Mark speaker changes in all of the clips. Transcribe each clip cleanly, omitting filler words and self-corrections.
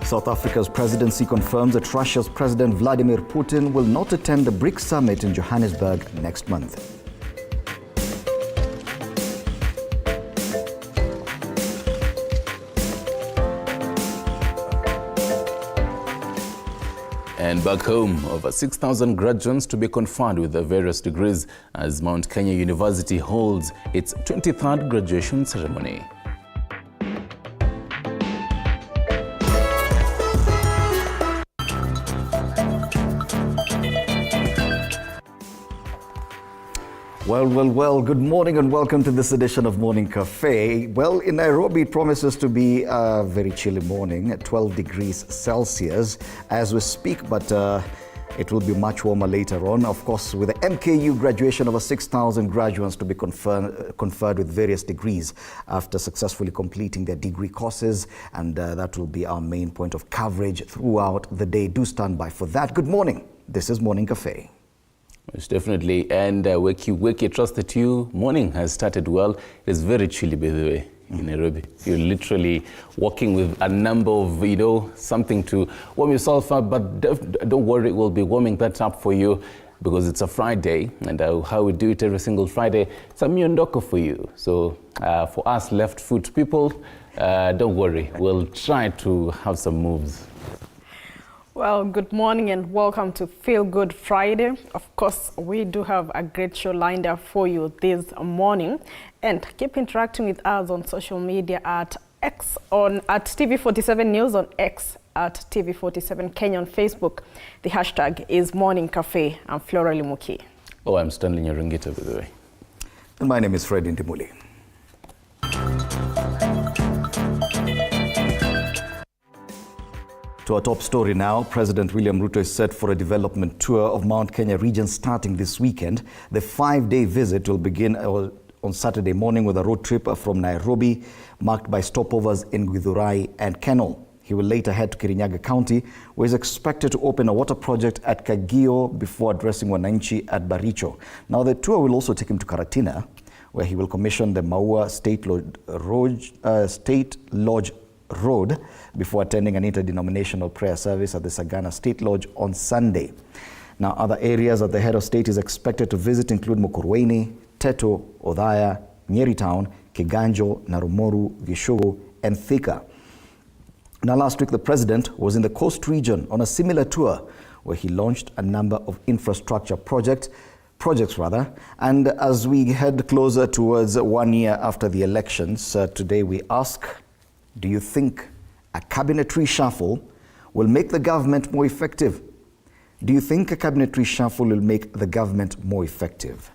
Speaker 1: South Africa's presidency confirms that Russia's President Vladimir Putin will not attend the BRICS summit in Johannesburg next month.
Speaker 2: And back home, over 6,000 graduates to be conferred with various degrees as Mount Kenya University holds its 23rd graduation ceremony.
Speaker 1: Well, good morning and welcome to this edition of Morning Cafe. Well, in Nairobi, it promises to be a very chilly morning at 12 degrees Celsius as we speak, but it will be much warmer later on. Of course, with the MKU graduation, over 6,000 graduates to be conferred with various degrees after successfully completing their degree courses, and that will be our main point of coverage throughout the day. Do stand by for that. Good morning. This is Morning Cafe.
Speaker 2: Most definitely. And wakey, trust that you. Morning has started well. It is very chilly, by the way, in Nairobi. You're literally walking with a number of, something to warm yourself up. But don't worry, we'll be warming that up for you because it's a Friday. And how we do it every single Friday, it's a miondoko for you. So for us left foot people, don't worry. We'll try to have some moves.
Speaker 3: Well, good morning and welcome to Feel Good Friday. Of course, we do have a great show lined up for you this morning. And keep interacting with us on social media at TV47 News on X, at TV47 Kenya on Facebook. The hashtag is Morning Cafe. I'm Flora Limuki.
Speaker 2: Oh, I'm Stanley Nyarungita, by the way.
Speaker 1: And my name is Fred Ndimuli. To our top story now, President William Ruto is set for a development tour of Mount Kenya region starting this weekend. The 5-day visit will begin on Saturday morning with a road trip from Nairobi, marked by stopovers in Githurai and Kenol. He will later head to Kirinyaga County, where he's expected to open a water project at Kagio before addressing Wananchi at Baricho. Now, the tour will also take him to Karatina, where he will commission the Maua State Lodge Road before attending an interdenominational prayer service at the Sagana State Lodge on Sunday. Now, other areas that the head of state is expected to visit include Mukurweini, Teto, Othaya, Nyeri Town, Kiganjo, Narumoru, Gishugu, and Thika. Now, last week, the president was in the Coast region on a similar tour where he launched a number of infrastructure projects, and as we head closer towards 1 year after the elections, today we ask, do you think a cabinet reshuffle will make the government more effective? Do you think a cabinet reshuffle will make the government more effective?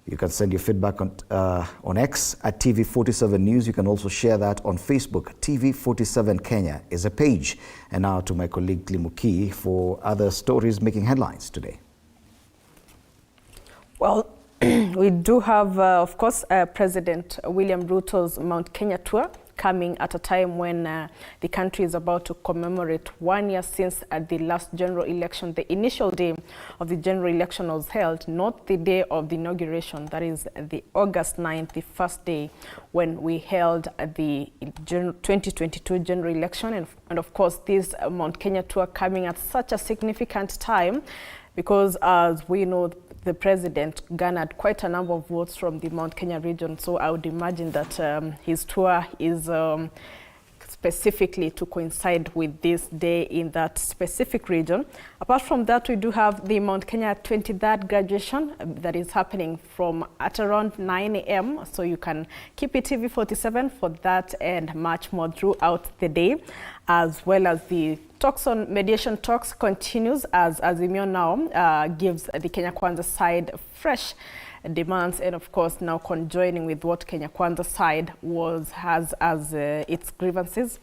Speaker 1: You can send your feedback on X at TV47 News. You can also share that on Facebook. TV47 Kenya is a page. And now to my colleague Limuki for other stories making headlines today. Well,
Speaker 3: we do have, of course, President William Ruto's Mount Kenya tour coming at a time when the country is about to commemorate 1 year since the last general election. The initial day of the general election was held, not the day of the inauguration, that is the August 9th, the first day when we held the 2022 general election. And of course, this Mount Kenya tour coming at such a significant time because, as we know, the president garnered quite a number of votes from the Mount Kenya region. So I would imagine that his tour is specifically to coincide with this day in that specific region. Apart from that, we do have the Mount Kenya 23rd graduation that is happening at around 9 a.m. So you can keep it TV47 for that and much more throughout the day, as well as the talks on mediation talks continues as Azimio now gives the Kenya Kwanza side fresh demands, and of course now conjoining with what Kenya Kwanza side has as its grievances.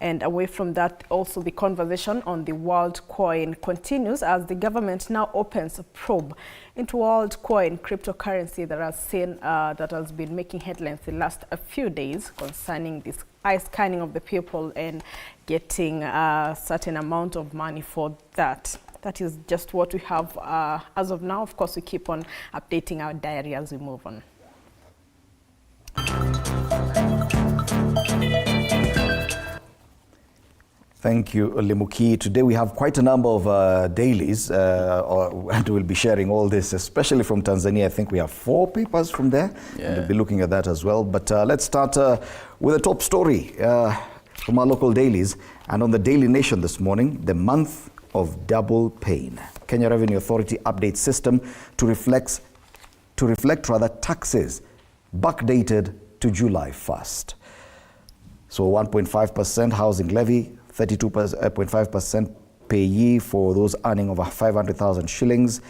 Speaker 3: And away from that, also the conversation on the Worldcoin continues as the government now opens a probe into Worldcoin cryptocurrency that has been making headlines the last few days concerning this eye scanning of the people and getting a certain amount of money for that. That is just what we have as of now. Of course, we keep on updating our diary as we move on.
Speaker 1: Thank you, Limuki. Today we have quite a number of dailies, and we'll be sharing all this, especially from Tanzania. I think we have 4 papers from there, and we'll be looking at that as well. But let's start with a top story from our local dailies. And on the Daily Nation this morning, the month of double pain. Kenya Revenue Authority updates system to reflect taxes backdated to July 1st. So 1.5% housing levy, 32.5% payee for those earning over 500,000 shillings,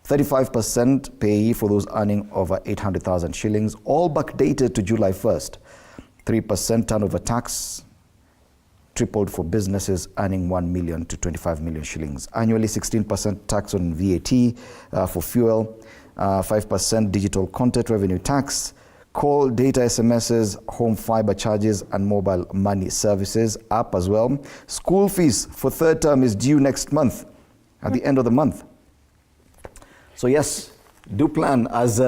Speaker 1: 35% payee for those earning over 800,000 shillings, all backdated to July 1st. 3% turnover tax tripled for businesses earning 1 million to 25 million shillings. Annually, 16% tax on VAT for fuel, 5% digital content revenue tax, call, data, SMSs, home fiber charges, and mobile money services up as well. School fees for third term is due next month, at the end of the month. So yes, do plan as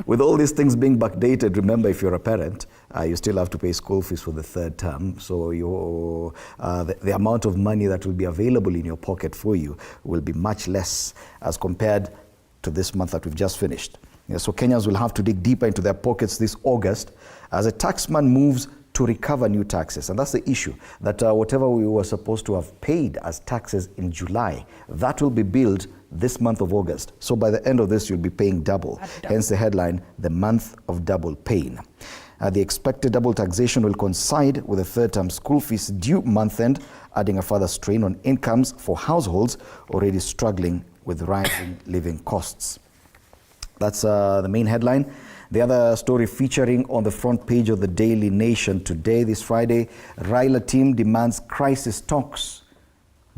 Speaker 1: with all these things being backdated. Remember, if you're a parent, you still have to pay school fees for the third term. So the amount of money that will be available in your pocket for you will be much less as compared to this month that we've just finished. Yeah, so Kenyans will have to dig deeper into their pockets this August as a taxman moves to recover new taxes. And that's the issue, that whatever we were supposed to have paid as taxes in July, that will be billed this month of August. So by the end of this, you'll be paying double. Hence the headline, the month of double pain. The expected double taxation will coincide with the third-term school fees due month-end, adding a further strain on incomes for households already struggling with rising living costs. That's the main headline. The other story featuring on the front page of the Daily Nation today, this Friday, Raila team demands crisis talks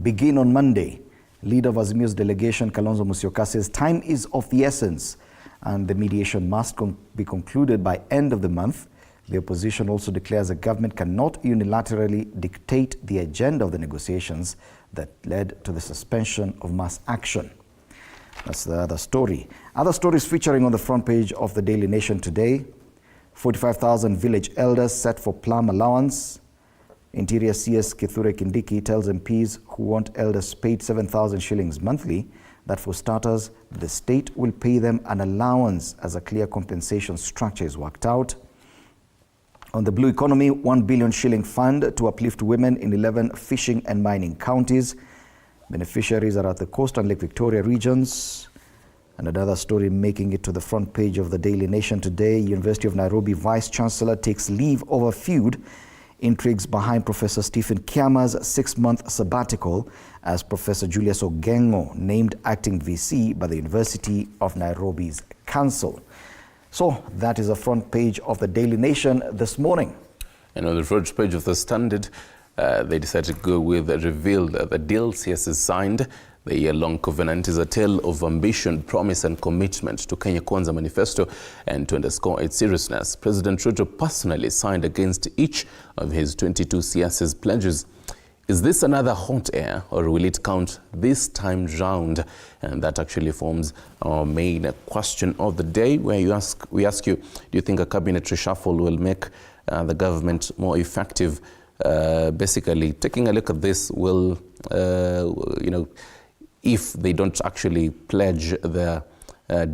Speaker 1: begin on Monday. Leader of Azimio's delegation, Kalonzo Musyoka, says time is of the essence and the mediation must be concluded by end of the month. The opposition also declares the government cannot unilaterally dictate the agenda of the negotiations that led to the suspension of mass action. That's the other story. Other stories featuring on the front page of the Daily Nation today. 45,000 village elders set for plum allowance. Interior CS Kithure Kindiki tells MPs who want elders paid 7,000 shillings monthly that for starters, the state will pay them an allowance as a clear compensation structure is worked out. On the blue economy, 1 billion shilling fund to uplift women in 11 fishing and mining counties. Beneficiaries are at the Coast and Lake Victoria regions. And another story making it to the front page of the Daily Nation today. University of Nairobi Vice Chancellor takes leave over feud. Intrigues behind Professor Stephen Kiama's 6-month sabbatical as Professor Julius Ogengo named acting VC by the University of Nairobi's Council. So that is the front page of the Daily Nation this morning.
Speaker 2: And on the front page of the Standard, they decided to go with a reveal that the deal CS has signed. The year-long covenant is a tale of ambition, promise and commitment to Kenya Kwanza manifesto, and to underscore its seriousness, President Ruto personally signed against each of his 22 CS's pledges. Is this another hot air, or will it count this time round? And that actually forms our main question of the day, where we ask you, do you think a cabinet reshuffle will make the government more effective? Basically, taking a look at this will, if they don't actually pledge their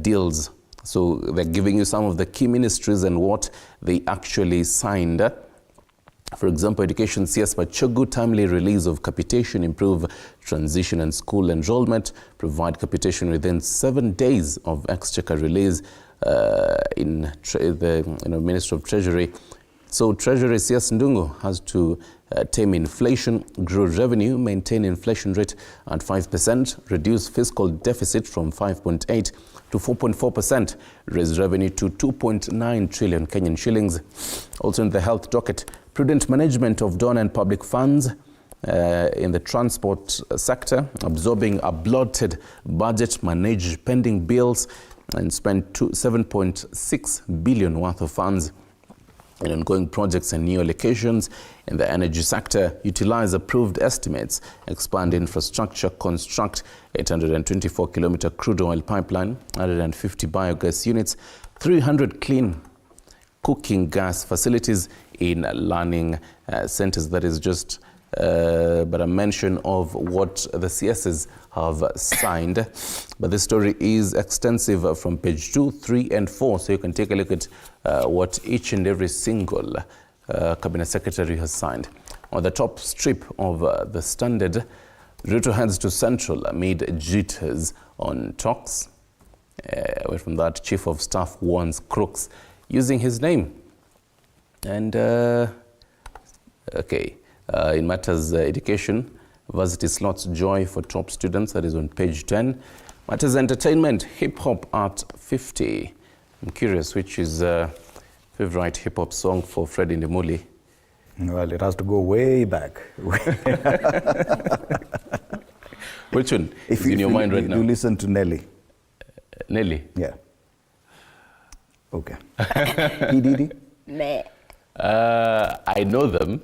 Speaker 2: deals. So they're giving you some of the key ministries and what they actually signed. For example, Education CS Machogu, timely release of capitation, improve transition and school enrollment, provide capitation within 7 days of exchequer release in the Ministry of Treasury. So Treasury CS Ndungu has to tame inflation, grow revenue, maintain inflation rate at 5%, reduce fiscal deficit from 5.8 to 4.4%, raise revenue to 2.9 trillion Kenyan shillings. Also in the health docket, prudent management of donor and public funds in the transport sector, absorbing a bloated budget, manage pending bills, and spend 7.6 billion worth of funds in ongoing projects and new allocations. In the energy sector, utilize approved estimates, expand infrastructure, construct 824-kilometer crude oil pipeline, 150 biogas units, 300 clean cooking gas facilities in learning centers. That is just but a mention of what the CSs have signed. But this story is extensive from page 2, 3, and 4, so you can take a look at what each and every single cabinet secretary has signed. On the top strip of the Standard, Ruto heads to Central amid jitters on talks. Away from that, Chief of Staff warns crooks using his name. And, in matters education, varsity slots joy for top students, that is on page 10. Matters entertainment, hip-hop at 50. I'm curious, which is favorite hip-hop song for Freddie Ndimuli?
Speaker 1: Well, it has to go way back.
Speaker 2: Which one is in your mind right now?
Speaker 1: You listen to Nelly.
Speaker 2: Nelly?
Speaker 1: Yeah. Okay. P. Diddy?
Speaker 3: Nah.
Speaker 2: I know them.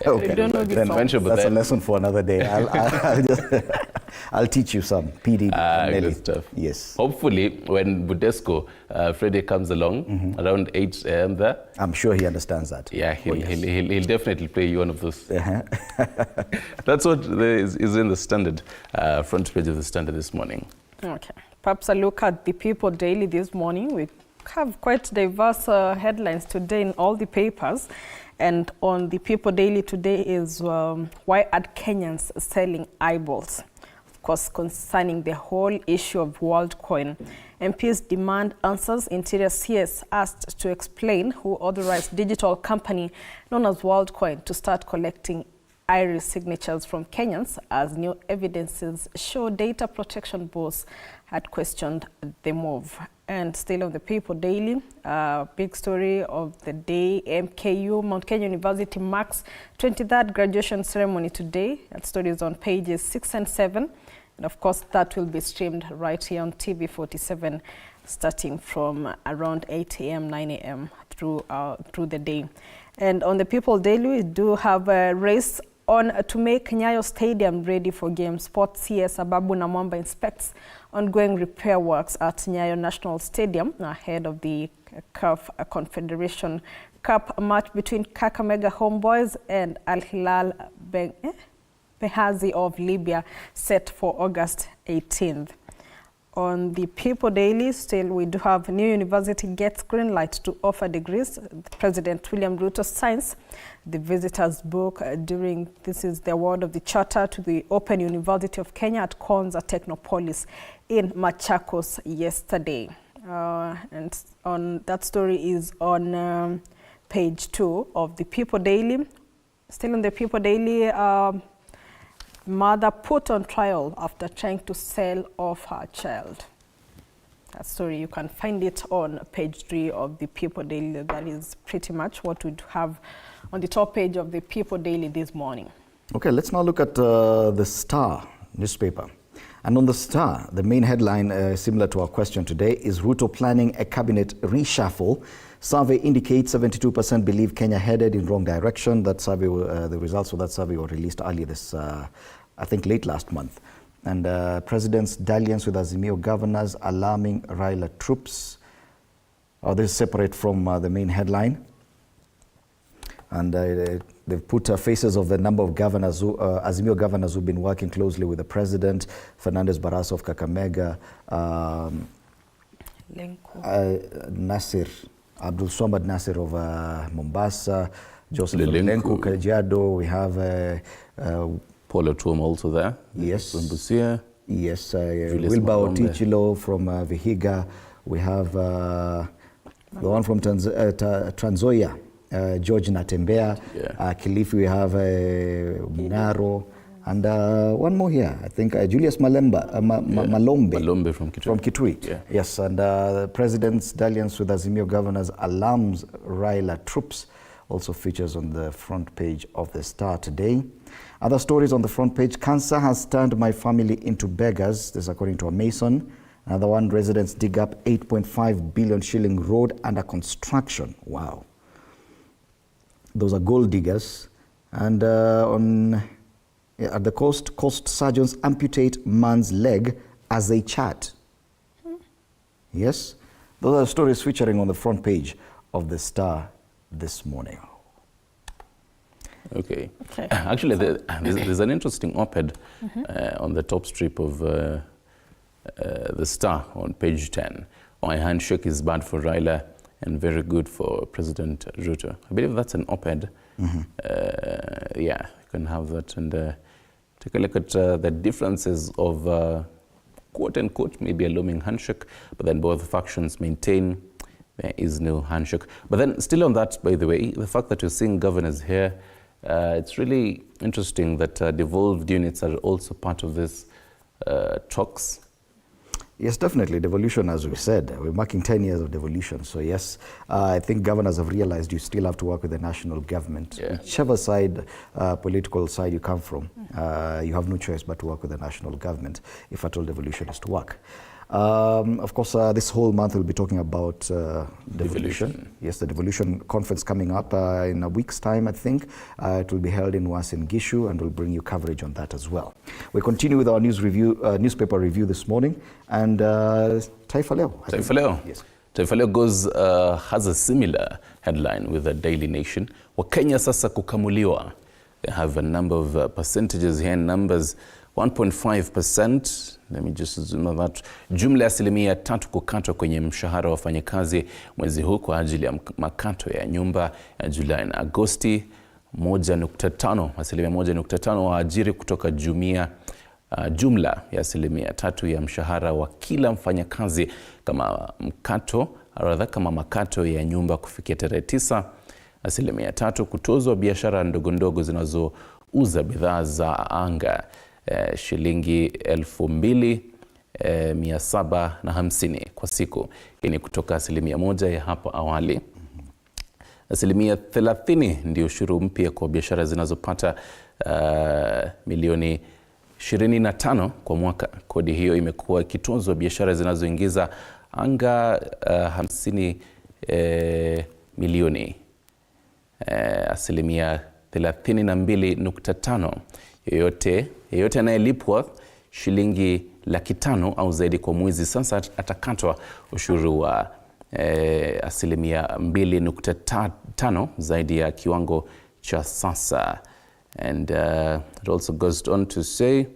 Speaker 1: Okay.
Speaker 3: I don't know the songs.
Speaker 1: That's a lesson for another day. I'll teach you some. P. Diddy and Nelly.
Speaker 2: Good stuff.
Speaker 1: Yes.
Speaker 2: Hopefully, when Budesco, Freddie comes along around 8 a.m. there.
Speaker 1: I'm sure he understands that.
Speaker 2: Yeah, he'll definitely play you one of those.
Speaker 1: Uh-huh.
Speaker 2: That's what is in the Standard, front page of the Standard this morning.
Speaker 3: Okay. Perhaps a look at the People Daily this morning. We have quite diverse headlines today in all the papers. And on the People Daily today is why are Kenyans selling eyeballs? Of course, concerning the whole issue of Worldcoin. MPs demand answers. Interior CS asked to explain who authorized digital company known as Worldcoin to start collecting iris signatures from Kenyans, as new evidences show data protection boards had questioned the move. And still on the People Daily, big story of the day, MKU, Mount Kenya University marks 23rd graduation ceremony today. That story is on pages 6 and 7. And of course, that will be streamed right here on TV47, starting from around 8 a.m., 9 a.m. through the day. And on the People Daily, we do have a race on to make Nyayo Stadium ready for games. Sports CS Ababu Namwamba inspects ongoing repair works at Nyayo National Stadium ahead of the CAF Confederation Cup match between Kakamega Homeboys and Al Hilal Benghazi of Libya, set for August 18th. On the People Daily, still we do have new university gets green light to offer degrees. President William Ruto signs the visitors book this is the award of the charter to the Open University of Kenya at Konza Technopolis in Machakos yesterday. And on that story is on page 2 of the People Daily. Still on the People Daily, mother put on trial after trying to sell off her child. That story, you can find it on page 3 of the People Daily. That is pretty much what we have on the top page of the People Daily this morning. Okay,
Speaker 1: let's now look at the Star newspaper. And on the Star, the main headline, similar to our question today, is Ruto planning a cabinet reshuffle. Survey indicates 72% believe Kenya headed in wrong direction. That survey, the results of that survey were released earlier this, I think late last month. And President's dalliance with Azimio governors alarming Raila troops. This is separate from the main headline. And they've put faces of the number of governors, Azimio governors who've been working closely with the president, Fernandez Barrasso of Kakamega, Nasir, Abdul Swamad Nasir of Mombasa, Joseph Lenku Kajiado. We have
Speaker 2: Paul Otuom also there.
Speaker 1: Yes.
Speaker 2: From Busia.
Speaker 1: Yes. Wilbur Otichilo from Vihiga. We have the one from Trans Nzoia, George Natembea. Yeah. Kilifi, we have Munaro. And one more here, I think Julius Malombe
Speaker 2: from Kitui.
Speaker 1: From Kitui. Yeah. Yes, and the President's dalliance with Azimio governors alarms Raila troops. Also features on the front page of the Star today. Other stories on the front page: cancer has turned my family into beggars. This according to a Mason. Another one: residents dig up 8.5 billion shilling road under construction. Wow. Those are gold diggers. And at the coast surgeons amputate man's leg as they chat. Yes, those are stories featuring on the front page of the Star this morning.
Speaker 2: Okay.
Speaker 3: Okay.
Speaker 2: Actually, there's an interesting op-ed on the top strip of the Star on page 10. Why handshake is bad for Raila and very good for President Ruto. I believe that's an op-ed. Yeah, you can have that and take a look at the differences of quote-unquote maybe a looming handshake, but then both factions maintain there is no handshake. But then still on that, by the way, the fact that you're seeing governors here, it's really interesting that devolved units are also part of this talks.
Speaker 1: Yes, definitely. Devolution, as we said, we're marking 10 years of devolution. So yes, I think governors have realized you still have to work with the national government.
Speaker 2: Yeah.
Speaker 1: Whichever side, political side you come from, you have no choice but to work with the national government if at all devolution is to work. Of course, this whole month we'll be talking about devolution. Yes, the devolution conference coming up in a week's time, I think. It will be held in Uasin Gishu, and we'll bring you coverage on that as well. We continue with our newspaper review this morning, and Taifa Leo.
Speaker 2: Taifa Leo.
Speaker 1: Yes.
Speaker 2: Taifa Leo has a similar headline with the Daily Nation. Wakenya sasa kukamuliwa. They have a number of percentages here, numbers 1.5%. Let me just zoom on that. Jumla ya 3% kukatwa kwenye mshahara wa wafanyakazi mwezi huu kwa ajili ya makato ya nyumba ya Julai na Agosti. 1.5% waajiri kutoka jumla ya 3% ya mshahara wa kila mfanyakazi kama makato ya nyumba kufikia tarehe 9. 3% kutozwa biashara ndogo ndogo zinazouza bidhaa za anga shilingi 2,750 kwa siku. Hii ni kutoka 1% ya hapo awali. 30% ndio ushuru mpya kwa biashara zinazopata milioni 25 kwa mwaka. Kodi hiyo imekuwa ikitozwa biashara zinazoingiza anga 50 milioni. 32.5%. Yeyote anayelipwa shilingi 500,000 au zaidi kwa mwezi sasa atakatwa ushuru wa 2.5% zaidi ya kiwango cha sasa. And it also goes on to say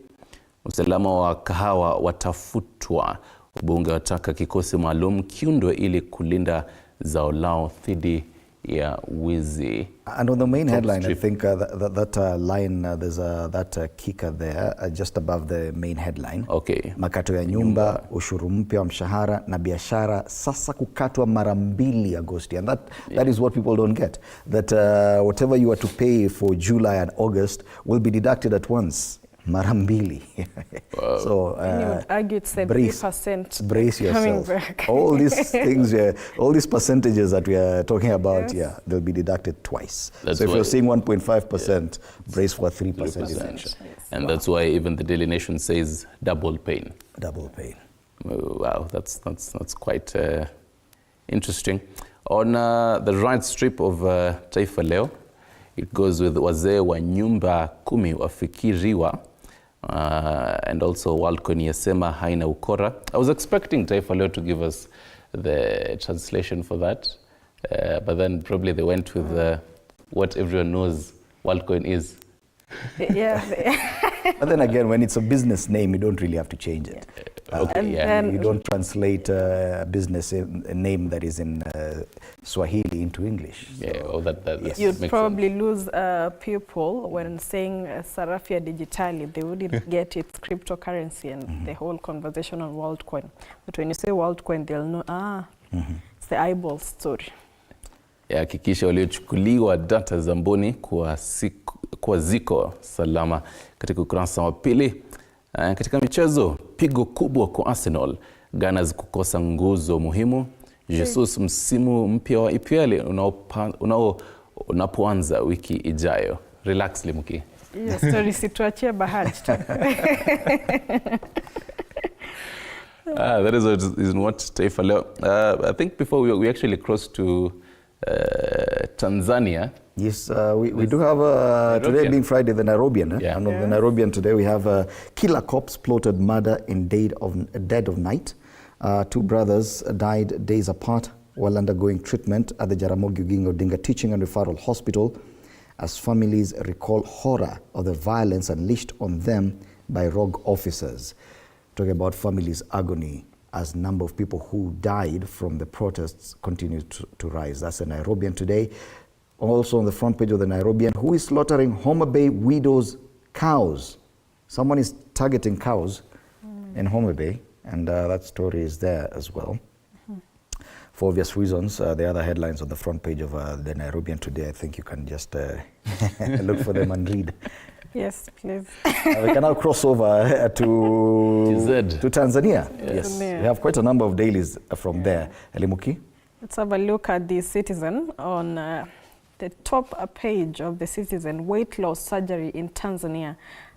Speaker 2: usalama wa kahawa watafutwa. Wabunge wataka kikosi maalum kiundwe ili kulinda zao lao dhidi ya wizi.
Speaker 1: And on the main headline, I think that line, there's that kicker there, just above the main headline.
Speaker 2: Okay.
Speaker 1: Makato ya nyumba, ushuru mpya wa mshahara na biashara sasa kukatwa mara 2 Agosti. And that is what people don't get. That whatever you are to pay for July and August will be deducted at once. Mara 2.
Speaker 2: Wow.
Speaker 1: So
Speaker 3: And you would argue it's 3%
Speaker 1: brace
Speaker 3: coming
Speaker 1: yourself.
Speaker 3: back.
Speaker 1: All these things, all these percentages that we are talking about, they'll be deducted twice.
Speaker 2: That's
Speaker 1: so if
Speaker 2: why,
Speaker 1: you're saying 1.5%, brace for 3% deduction.
Speaker 3: Yes.
Speaker 2: And that's why even the Daily Nation says double pain.
Speaker 1: Double pain.
Speaker 2: Wow, that's quite interesting. On the right strip of Taifa Leo, it goes with wazee wa nyumba 10 wafikiriwa. And also Worldcoin yasema haina ukora. I was expecting Taifa Leo to give us the translation for that, but then probably they went with what everyone knows Worldcoin is.
Speaker 3: Yeah.
Speaker 1: But then again, when it's a business name, you don't really have to change it.
Speaker 2: Okay,
Speaker 1: You don't translate a business name that is in Swahili into English. So.
Speaker 2: Yeah, well, that
Speaker 1: Yes.
Speaker 3: You'd
Speaker 2: makes
Speaker 3: probably
Speaker 2: sense.
Speaker 3: lose people when saying Sarafia Digitali. They wouldn't get its cryptocurrency and the whole conversation on Worldcoin. But when you say Worldcoin, they'll know, it's the eyeball story.
Speaker 2: Hakikisha waliochukuliwa data za mboni kwa ziko salama. Katika ukurasa wa pili, katika michezo, pigo kubwa kwa Arsenal, Gunners kukosa nguzo muhimu. Jesus msimu mpya wa EPL unapoanza wiki ijayo. Relax Limuki.
Speaker 3: Yes, story situatia bahari.
Speaker 2: That is what Taifa Leo. I think before we actually cross to Tanzania.
Speaker 1: Yes, we do have, today being Friday, the Nairobian.
Speaker 2: Yeah.
Speaker 1: And on the Nairobian today, we have killer cops plotted murder in dead of night. 2 brothers died days apart while undergoing treatment at the Jaramogi Oginga Odinga Teaching and Referral Hospital. as families recall horror of the violence unleashed on them by rogue officers. Talking about families' agony as number of people who died from the protests continue to rise. That's the Nairobian today. Also on the front page of the Nairobian, who is slaughtering Homa Bay widows' cows? Someone is targeting cows in Homa Bay, and that story is there as well. For obvious reasons, the other headlines on the front page of the Nairobian today, I think you can just look for them and read.
Speaker 3: Yes, please.
Speaker 1: We can now cross over to Tanzania. Yes, we have quite a number of dailies from there. Elimuki?
Speaker 3: Let's have a look at the Citizen on the top page of the Citizen. Weight loss surgery in Tanzania,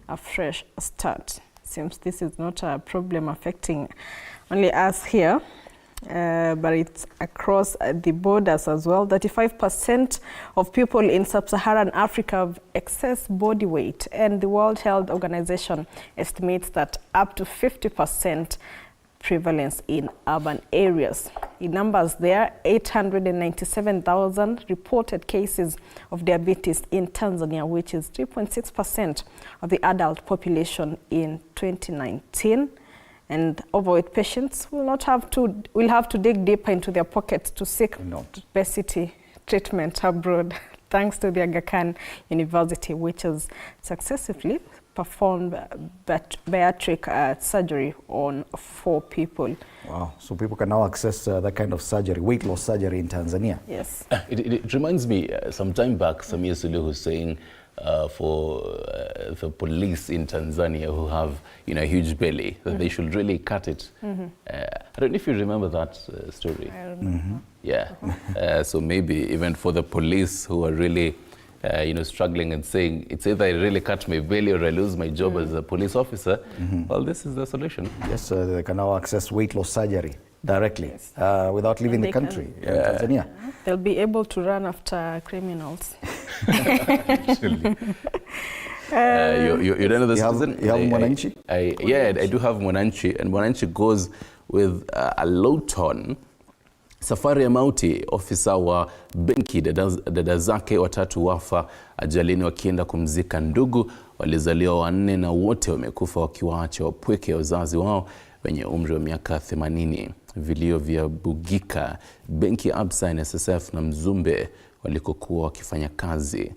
Speaker 3: a fresh start. Seems this is not a problem affecting only us here, but it's across the borders as well. 35% of people in sub-Saharan Africa have excess body weight, and the World Health Organization estimates that up to 50% prevalence in urban areas. In numbers there, 897,000 reported cases of diabetes in Tanzania, which is 3.6% of the adult population in 2019. And overweight patients will have to dig deeper into their pockets to seek obesity treatment abroad, thanks to the Aga Khan University, which has successfully performed bariatric surgery on 4 people.
Speaker 1: Wow, so people can now access that kind of surgery, weight loss surgery in Tanzania.
Speaker 3: Yes.
Speaker 2: It reminds me, some time back, Samia Suluhu was saying for the police in Tanzania who have, a huge belly, that they should really cut it. I don't know if you remember that story.
Speaker 3: I don't know.
Speaker 2: Yeah. So maybe even for the police who are really struggling and saying, it's either I really cut my belly or I lose my job as a police officer, well, this is the solution.
Speaker 1: Yes, they can now access weight loss surgery directly without leaving the country, Tanzania.
Speaker 3: They'll be able to run after criminals.
Speaker 2: Actually. You don't know the Citizen?
Speaker 1: You have Mwananchi?
Speaker 2: I do have Mwananchi, and Mwananchi goes with a Lowton. Safari ya mauti, ofisa wa benki dada zake watatu wafa ajalini wakienda kumzika ndugu walizaliwa 4 na wote wamekufa wakiwaacha wapweke wazazi wao wenye umri wa miaka 80. Vilio vya bugika benki ya Absa, NSSF na Mzumbe walikokuwa wakifanya kazi.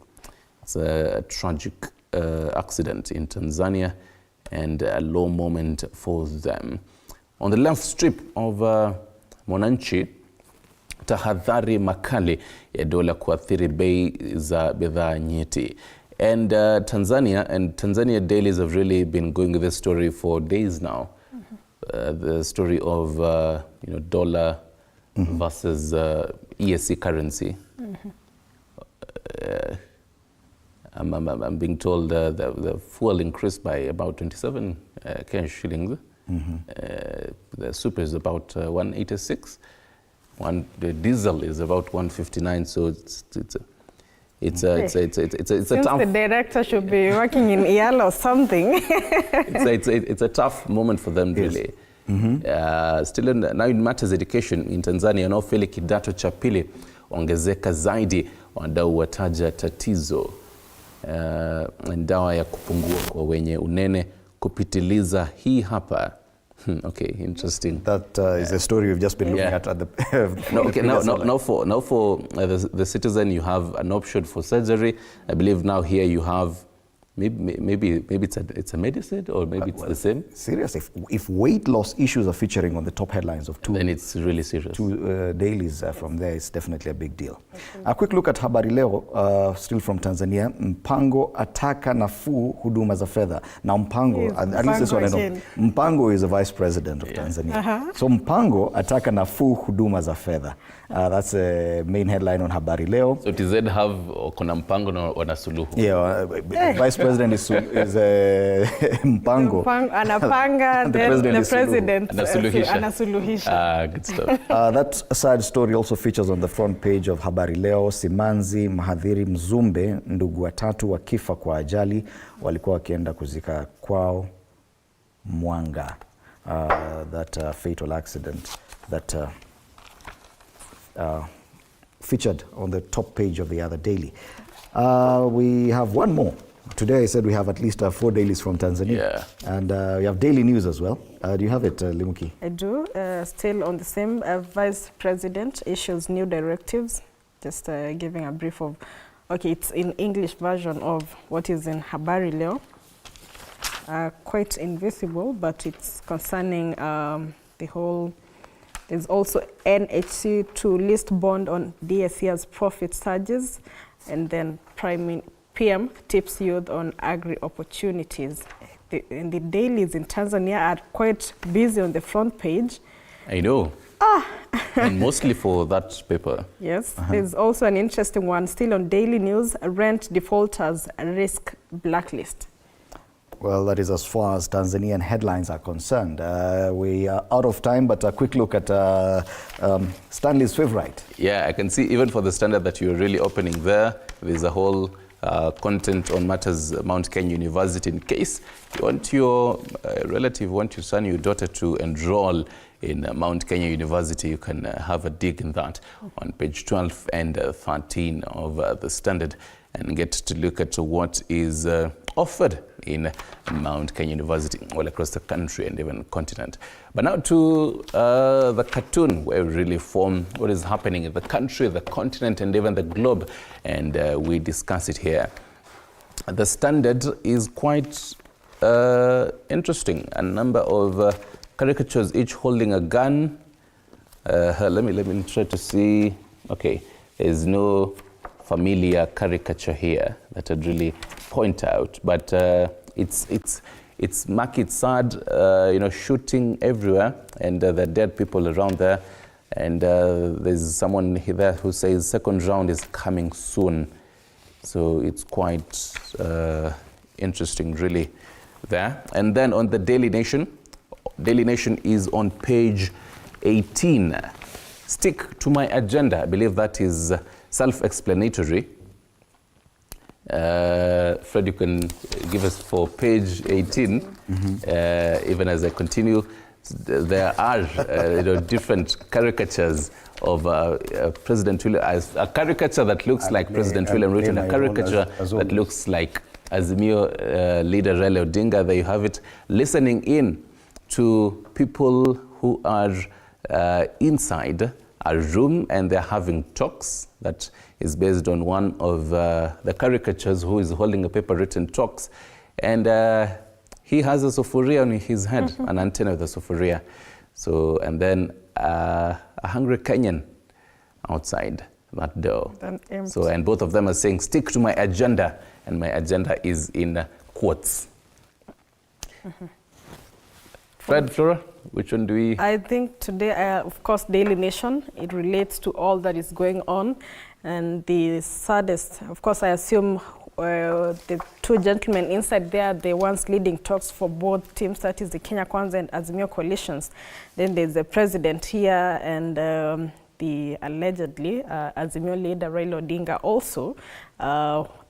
Speaker 2: It's a tragic accident in Tanzania and a low moment for them. On the left strip of Mwananchi, tahadhari makali ya dola kuathiri bei za bidhaa nyeti. And Tanzania dailies have really been going with this story for days now. The story of dollar versus ESC currency. I'm being told the fuel increased by about 27 Kenyan shillings. The super is about 186. The diesel is about 159. So it's a tough.
Speaker 3: The director should be working in yellow or something.
Speaker 2: it's a tough moment for them, really. Still now in matters education in Tanzania, wanaofeli kidato cha pili ongezeka zaidi, wadau wataja tatizo. Dawa ya kupungua kwa wenye unene kupitiliza hii hapa. Okay, interesting.
Speaker 1: That is a story we've just been looking at the
Speaker 2: now for the Citizen, you have an option for surgery. I believe now here you have maybe it's a medicine, or maybe it's the same.
Speaker 1: Serious. If weight loss issues are featuring on the top headlines of
Speaker 2: then it's really serious.
Speaker 1: 2 dailies from there, it's definitely a big deal. A quick look at Habari Leo, still from Tanzania. Mpango ataka nafuu huduma za fedha. Now Mpango, at least this one I know. Mpango is the vice president of Tanzania. So Mpango ataka nafuu huduma za fedha. That's the main headline on Habari Leo.
Speaker 2: So TZ have kuna Mpango na wana suluhu.
Speaker 1: Yeah, vice president is Mpango.
Speaker 3: Anapanga, then the president
Speaker 2: anasuluhisha. Good stuff.
Speaker 1: That sad story also features on the front page of Habari Leo. Simanzi, Mhadhiri, Mzumbe, ndugu watatu wakifa kwa ajali walikuwa wakienda kuzika kwao Mwanga. That fatal accident that featured on the top page of the other daily. We have one more. Today I said we have at least 4 dailies from Tanzania.
Speaker 2: Yeah.
Speaker 1: And we have daily news as well. Do you have it, Limuki?
Speaker 3: I do. Still on the same, Vice President issues new directives. Just giving a brief of, okay, it's in English version of what is in Habari Leo. Quite invisible, but it's concerning the whole. There's also NHC to list bond on DSE as profit surges, and then PM tips youth on agri opportunities. And the dailies in Tanzania are quite busy on the front page.
Speaker 2: I know. And mostly for that paper.
Speaker 3: Yes. There's also an interesting one still on daily news, rent defaulters risk blacklist.
Speaker 1: Well, that is as far as Tanzanian headlines are concerned. We are out of time, but a quick look at Stanley's favorite.
Speaker 2: Yeah, I can see even for the Standard that you're really opening there, there's a whole content on matters Mount Kenya University. In case you want your relative, want your son, your daughter to enroll in Mount Kenya University, you can have a dig in that on page 12 and 13 of the Standard and get to look at what is offered in Mount Kenya University all across the country and even continent. But now to the cartoon, where we really form what is happening in the country, the continent, and even the globe, and we discuss it here. The Standard is quite interesting. A number of caricatures, each holding a gun. Let me try to see. Okay, there's no familiar caricature here that I'd really point out, but it's market sad, shooting everywhere, and there are dead people around there, and there's someone there who says second round is coming soon, so it's quite interesting really there. And then on the Daily Nation is on page 18. Stick to my agenda. I believe that is self-explanatory. Fred, you can give us for page 18. Even as I continue, there are different caricatures of President William, a caricature that looks like President William Ruto, and a caricature that looks like Azimio leader Raila Odinga. There you have it, listening in to people who are inside a room, and they're having talks. That is based on one of the caricatures, who is holding a paper written talks, and he has a sufuria on his head, an antenna with a sufuria. So, and then a hungry Kenyan outside that door. So, and both of them are saying, stick to my agenda, and my agenda is in quotes. Fred, Flora, which one do we?
Speaker 3: I think today, of course, Daily Nation, it relates to all that is going on. And the saddest, of course, I assume the two gentlemen inside there, they once leading talks for both teams, that is the Kenya Kwanza and Azimio coalitions. Then there's the president here and the allegedly Azimio leader Raila Odinga also.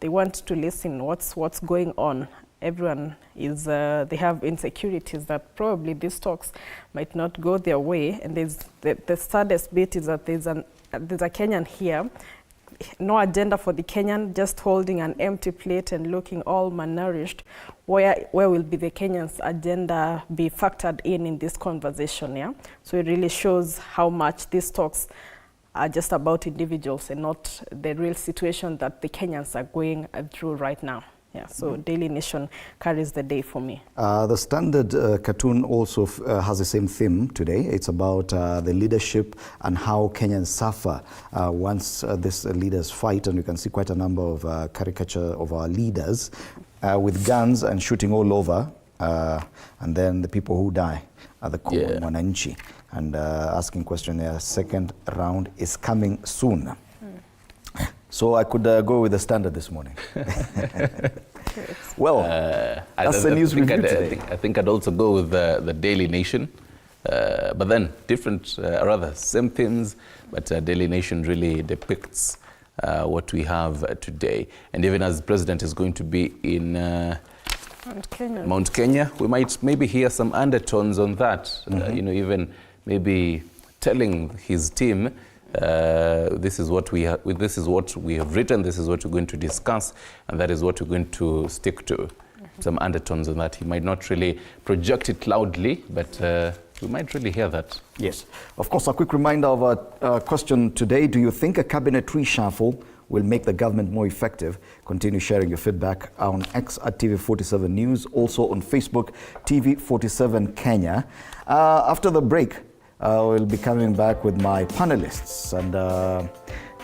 Speaker 3: They want to listen what's going on. Everyone is, they have insecurities that probably these talks might not go their way. And there's the saddest bit is that there's a Kenyan here, no agenda for the Kenyan, just holding an empty plate and looking all malnourished. Where will be the Kenyans' agenda be factored in this conversation? Yeah, so it really shows how much these talks are just about individuals and not the real situation that the Kenyans are going through right now. Yeah, so Daily Nation carries the day for me. The Standard cartoon also has the same theme today. It's about the leadership and how Kenyans suffer once these leaders fight. And you can see quite a number of caricature of our leaders with guns and shooting all over. And then the people who die are the common wananchi. And asking question there, second round is coming soon. So I could go with the Standard this morning. Well, that's the news review today.
Speaker 2: I think I'd also go with the Daily Nation. But then different, rather same themes, but Daily Nation really depicts what we have today. And even as the president is going to be in Mount Kenya, we might maybe hear some undertones on that. Even maybe telling his team This is what we have written. This is what we're going to discuss, and that is what we're going to stick to. Some undertones on that. He might not really project it loudly, but we might really hear that.
Speaker 1: Yes. Of course, a quick reminder of our question today. Do you think a cabinet reshuffle will make the government more effective? Continue sharing your feedback on X at TV47 News, also on Facebook, TV47 Kenya. After the break, we'll be coming back with my panelists. And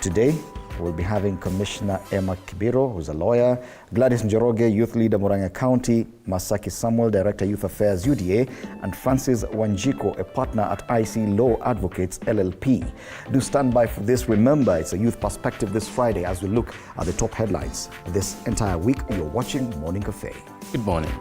Speaker 1: today, we'll be having Commissioner Emma Kibiro, who's a lawyer, Gladys Njoroge, Youth Leader, Murang'a County, Masaki Samuel, Director, Youth Affairs, UDA, and Francis Wanjiko, a partner at IC Law Advocates, LLP. Do stand by for this. Remember, it's a youth perspective this Friday as we look at the top headlines. This entire week, you're watching Morning Cafe.
Speaker 2: Good morning.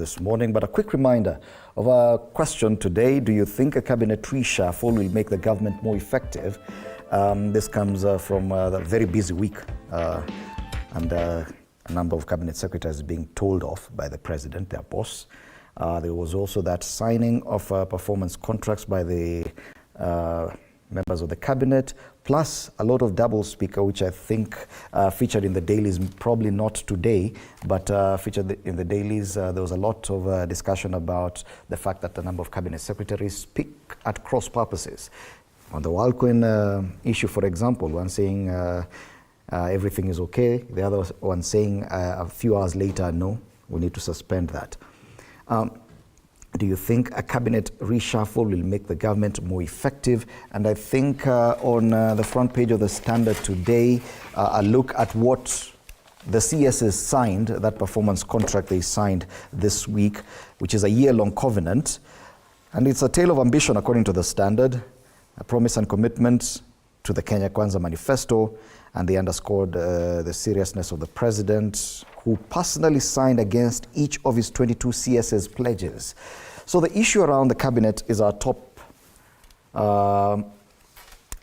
Speaker 1: this morning. But a quick reminder of our question today: do you think a cabinet reshuffle will make the government more effective? This comes from a very busy week, and a number of cabinet secretaries being told off by the president, their boss. There was also that signing of performance contracts by the members of the cabinet, plus a lot of double speaker, which I think featured in the dailies, probably not today, but featured in the dailies. There was a lot of discussion about the fact that a number of cabinet secretaries speak at cross purposes. On the Worldcoin issue, for example, one saying everything is okay, the other one saying a few hours later, no, we need to suspend that. Do you think a cabinet reshuffle will make the government more effective? And I think on the front page of the Standard today, a look at what the CSs signed, that performance contract they signed this week, which is a year-long covenant. And it's a tale of ambition, according to the Standard, a promise and commitment to the Kenya Kwanza manifesto, and they underscored the seriousness of the president, who personally signed against each of his 22 CS's pledges. So the issue around the cabinet is our top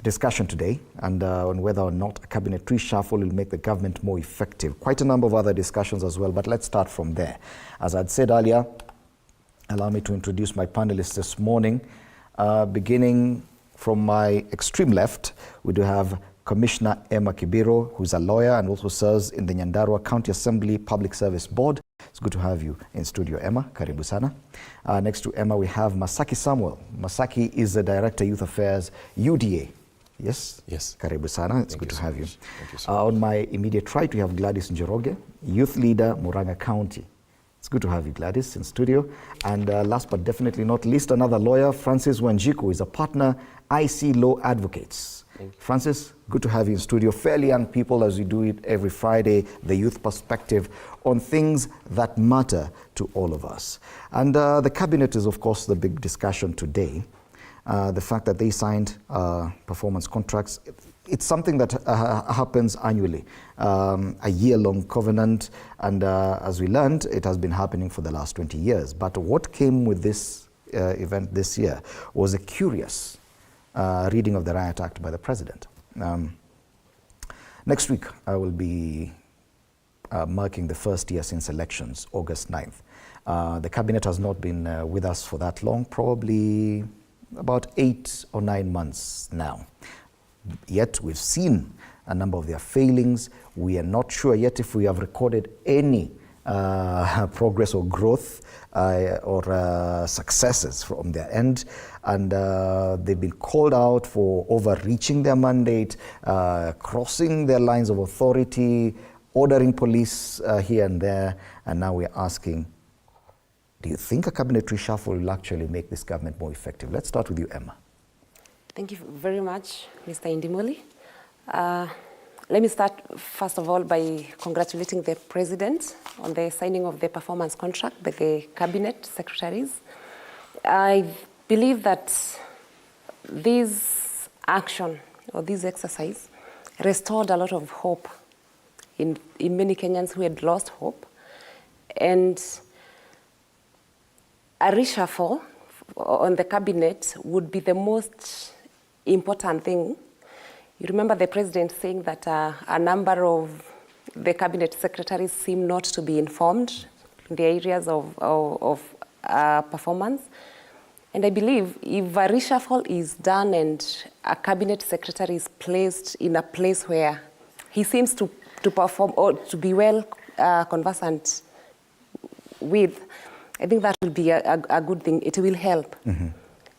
Speaker 1: discussion today, and on whether or not a cabinet reshuffle will make the government more effective. Quite a number of other discussions as well, but let's start from there. As I'd said earlier, allow me to introduce my panelists this morning. Beginning from my extreme left, we do have Commissioner Emma Kibiro, who's a lawyer and also serves in the Nyandarua County Assembly Public Service Board. It's good to have you in studio, Emma. Karibu sana. Next to Emma, we have Masaki Samuel. Masaki is the Director, Youth Affairs, UDA. Yes?
Speaker 4: Yes.
Speaker 1: Karibu sana. It's good to have you.
Speaker 4: Thank you, sir.
Speaker 1: On my immediate right, we have Gladys Njoroge, Youth Leader, Murang'a County. It's good to have you, Gladys, in studio. And last but definitely not least, another lawyer, Francis Wanjiku, is a partner, IC Law Advocates. Francis, good to have you in studio. Fairly young people, as we do it every Friday, the youth perspective on things that matter to all of us. And the cabinet is, of course, the big discussion today. The fact that they signed performance contracts, it's something that happens annually, a year-long covenant, and as we learned, it has been happening for the last 20 years. But what came with this event this year was a curious reading of the Riot Act by the president. Next week, I will be marking the first year since elections, August 9th. The cabinet has not been with us for that long, probably about 8 or 9 months now. Yet we've seen a number of their failings. We are not sure yet if we have recorded any progress or growth or successes from their end. And they've been called out for overreaching their mandate, crossing their lines of authority, ordering police here and there. And now we're asking, do you think a cabinet reshuffle will actually make this government more effective? Let's start with you, Emma.
Speaker 5: Thank you very much, Mr. Indimuli. Let me start, first of all, by congratulating the President on the signing of the performance contract by the Cabinet Secretaries. I believe that this action or this exercise restored a lot of hope in many Kenyans who had lost hope. And a reshuffle on the Cabinet would be the most important thing. You remember the president saying that a number of the cabinet secretaries seem not to be informed in the areas of performance. And I believe if a reshuffle is done and a cabinet secretary is placed in a place where he seems to perform or to be well conversant with, I think that will be a good thing. It will help. Mm-hmm.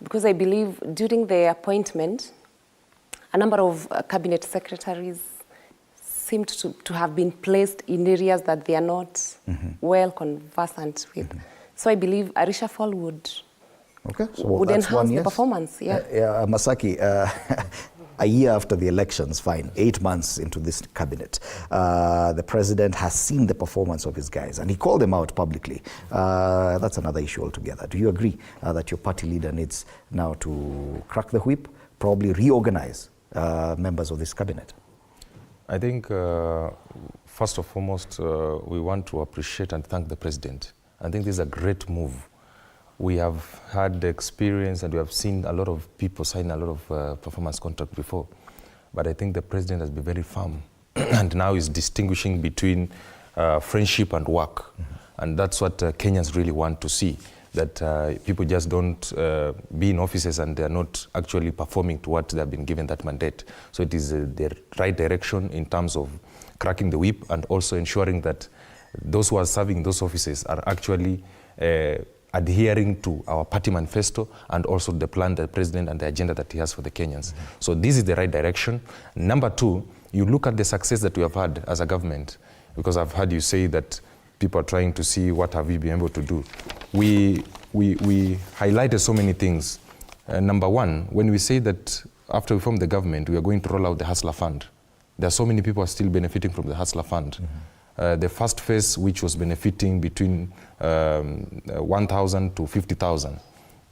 Speaker 5: Because I believe during the appointment, a number of cabinet secretaries seemed to have been placed in areas that they are not mm-hmm. well conversant with. Mm-hmm. So I believe a reshuffle would enhance the performance. Yeah.
Speaker 1: Masaki, a year after the elections, fine, 8 months into this cabinet, the president has seen the performance of his guys and he called them out publicly. That's another issue altogether. Do you agree that your party leader needs now to crack the whip, probably reorganize members of this cabinet?
Speaker 4: I think, first and foremost, we want to appreciate and thank the president I think this is a great move. We have had the experience and we have seen a lot of people sign a lot of performance contract before. But I think the president has been very firm and now is distinguishing between friendship and work. And that's what Kenyans really want to see, that people just don't be in offices and they're not actually performing to what they've been given that mandate. So it is the right direction in terms of cracking the whip and also ensuring that those who are serving those offices are actually adhering to our party manifesto and also the plan that the president and the agenda that he has for the Kenyans. So this is the right direction. Number two, you look at the success that we have had as a government, because I've heard you say that people are trying to see what have we been able to do. We highlighted so many things. Number one, when we say that after we form the government, we are going to roll out the Hustler Fund. There are so many people are still benefiting from the Hustler Fund. The first phase, which was benefiting between 1,000 to 50,000,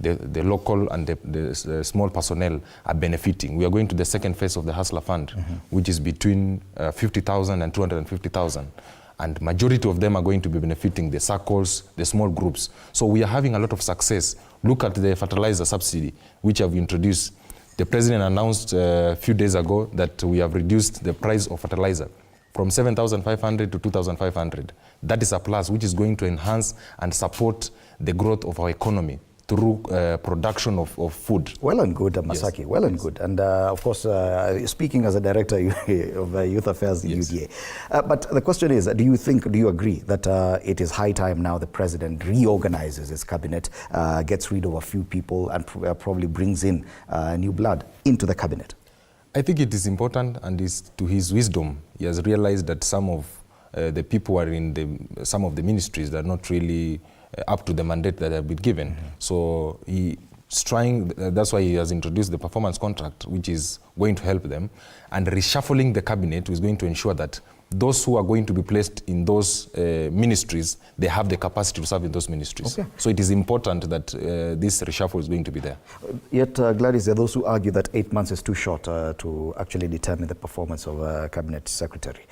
Speaker 4: the local and the small personnel are benefiting. We are going to the second phase of the Hustler Fund, which is between 50,000 and 250,000. And majority of them are going to be benefiting the circles, the small groups. So we are having a lot of success. Look at the fertilizer subsidy, which have introduced. The president announced a few days ago that we have reduced the price of fertilizer from 7,500 to 2,500. That is a plus, which is going to enhance and support the growth of our economy through production of food.
Speaker 1: Well and good, Masaki, yes. Well and good. And of course, speaking as a director of Youth Affairs, yes. UDA. But the question is, do you agree that it is high time now the president reorganizes his cabinet, gets rid of a few people and probably brings in new blood into the cabinet?
Speaker 4: I think it is important, and is to his wisdom, he has realized that some of the people who are in some of the ministries that are not really up to the mandate that have been given. So he's trying, that's why he has introduced the performance contract, which is going to help them, and reshuffling the cabinet is going to ensure that those who are going to be placed in those ministries, they have the capacity to serve in those ministries. Okay. So it is important that this reshuffle is going to be there.
Speaker 1: Yet, Gladys, there are those who argue that 8 months is too short to actually determine the performance of a cabinet secretary.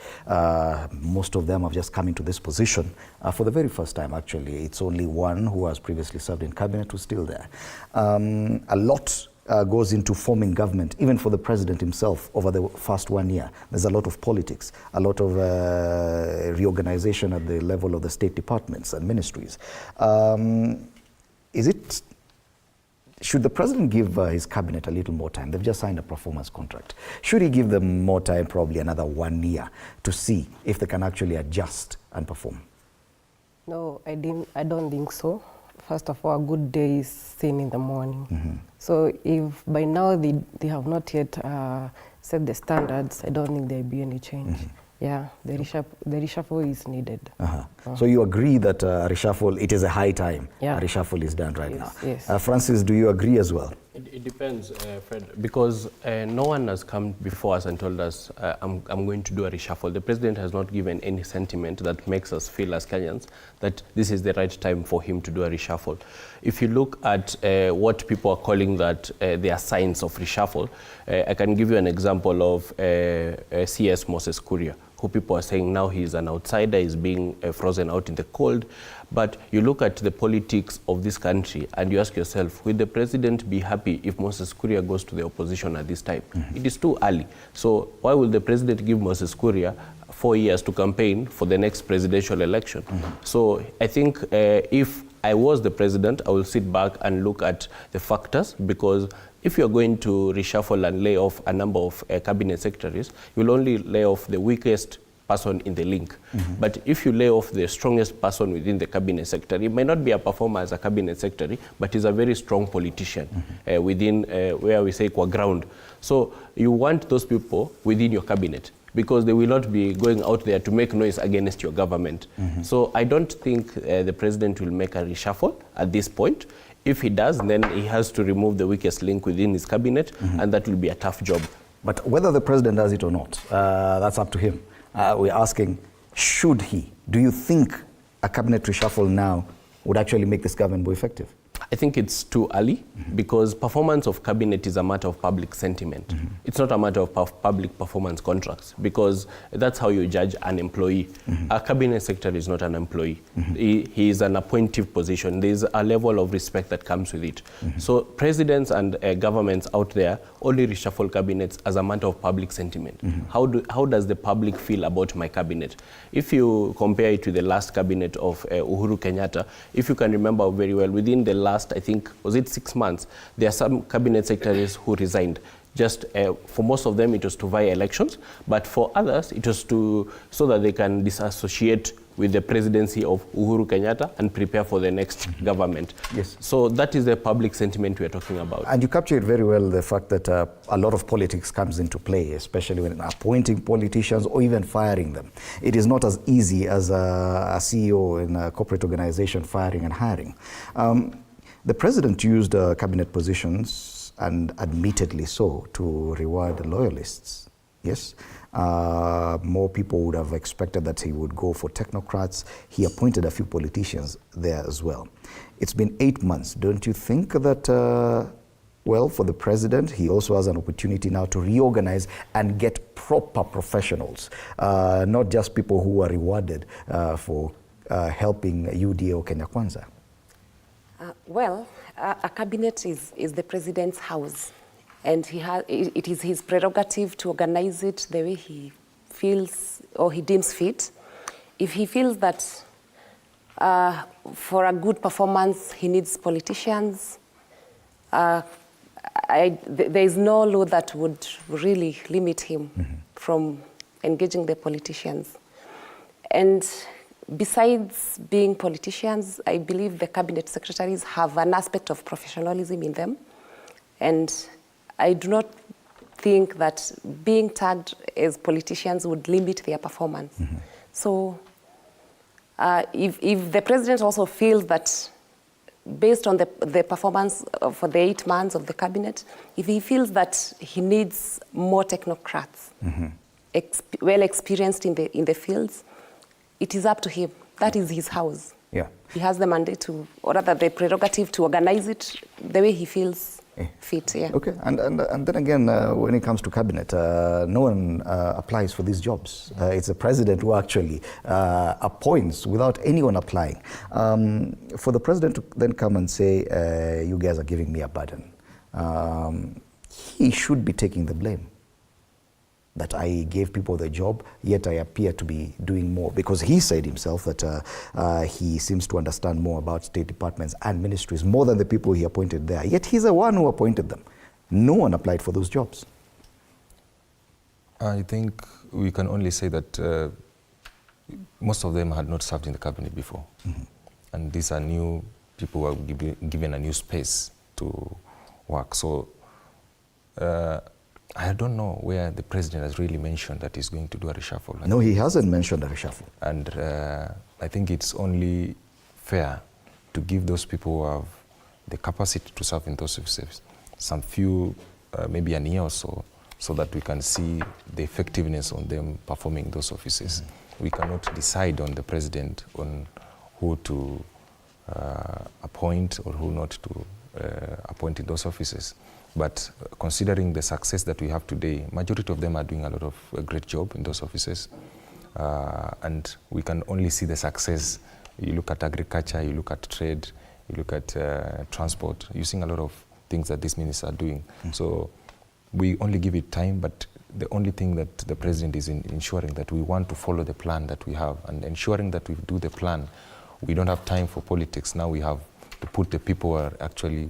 Speaker 1: Most of them have just come into this position for the very first time, actually. It's only one who has previously served in cabinet who's still there. A lot goes into forming government, even for the president himself, over the first 1 year. There's a lot of politics, a lot of reorganization at the level of the state departments and ministries. Should the president give his cabinet a little more time? They've just signed a performance contract. Should he give them more time, probably another 1 year, to see if they can actually adjust and perform?
Speaker 6: No, I don't think so. First of all, a good day is seen in the morning. So if by now they have not yet set the standards, I don't think there will be any change. Yeah, the reshuffle is needed.
Speaker 1: So you agree that a reshuffle, it is a high time, a reshuffle is done right now.
Speaker 6: Yes.
Speaker 1: Francis, do you agree as well?
Speaker 7: It depends, Fred, because no one has come before us and told us, I'm going to do a reshuffle. The president has not given any sentiment that makes us feel as Kenyans that this is the right time for him to do a reshuffle. If you look at what people are calling that they are signs of reshuffle, I can give you an example of CS Moses Kuria, who people are saying now he's an outsider, he's being frozen out in the cold. But you look at the politics of this country and you ask yourself, will the president be happy if Moses Kuria goes to the opposition at this time? It is too early. So why will the president give Moses Kuria 4 years to campaign for the next presidential election? So I think if I was the president, I will sit back and look at the factors, because if you're going to reshuffle and lay off a number of cabinet secretaries, you'll only lay off the weakest person in the link. But if you lay off the strongest person within the cabinet secretary, he might not be a performer as a cabinet secretary, but he's a very strong politician within where we say qua ground. So you want those people within your cabinet, because they will not be going out there to make noise against your government. So I don't think the president will make a reshuffle at this point. If he does, then he has to remove the weakest link within his cabinet, and that will be a tough job.
Speaker 1: But whether the president does it or not, that's up to him. We're asking, should he? Do you think a cabinet reshuffle now would actually make this government more effective?
Speaker 7: I think it's too early because performance of cabinet is a matter of public sentiment. It's not a matter of public performance contracts because that's how you judge an employee. A cabinet secretary is not an employee. He is an appointive position. There's a level of respect that comes with it. So presidents and governments out there only reshuffle cabinets as a matter of public sentiment. How does the public feel about my cabinet? If you compare it to the last cabinet of Uhuru Kenyatta, if you can remember very well, within the last, I think, was it 6 months, there are some cabinet secretaries who resigned. Just for most of them, it was to vie elections, but for others, it was so that they can disassociate with the presidency of Uhuru Kenyatta and prepare for the next government.
Speaker 1: Yes.
Speaker 7: So that is the public sentiment we are talking about.
Speaker 1: And you captured very well the fact that a lot of politics comes into play, especially when appointing politicians or even firing them. It is not as easy as a CEO in a corporate organization firing and hiring. The president used cabinet positions, and admittedly so, to reward loyalists. Yes. More people would have expected that he would go for technocrats. He appointed a few politicians there as well. It's been 8 months. Don't you think that, well, for the president, he also has an opportunity now to reorganize and get proper professionals, not just people who are rewarded for helping UDA or Kenya Kwanza?
Speaker 5: Well, a cabinet is the president's house. And it is his prerogative to organize it the way he feels or he deems fit. If he feels that for a good performance he needs politicians, there is no law that would really limit him from engaging the politicians. And besides being politicians, I believe the cabinet secretaries have an aspect of professionalism in them. And I do not think that being tagged as politicians would limit their performance. So if the president also feels that based on the performance for the 8 months of the cabinet, if he feels that he needs more technocrats, well experienced in the fields, it is up to him. That is his house.
Speaker 1: Yeah.
Speaker 5: He has the mandate to, or rather the prerogative to organize it the way he feels fit. Yeah.
Speaker 1: Okay, and then again, when it comes to cabinet, no one applies for these jobs. It's the president who actually appoints without anyone applying. For the president to then come and say, you guys are giving me a burden, he should be taking the blame. That I gave people the job, yet I appear to be doing more. Because he said himself that he seems to understand more about state departments and ministries, more than the people he appointed there. Yet he's the one who appointed them. No one applied for those jobs.
Speaker 4: I think we can only say that most of them had not served in the cabinet before. And these are new people who are given a new space to work. So I don't know where the president has really mentioned that he's going to do a reshuffle.
Speaker 1: No, he hasn't mentioned a reshuffle.
Speaker 4: And I think it's only fair to give those people who have the capacity to serve in those offices some few, maybe a year or so that we can see the effectiveness on them performing those offices. We cannot decide on the president on who to appoint or who not to appoint in those offices. But considering the success that we have today, majority of them are doing a lot of a great job in those offices. And we can only see the success. You look at agriculture, you look at trade, you look at transport, you're seeing a lot of things that these ministers are doing. So we only give it time, but the only thing that the president is ensuring that we want to follow the plan that we have, and ensuring that we do the plan. We don't have time for politics. Now we have to put the people who are actually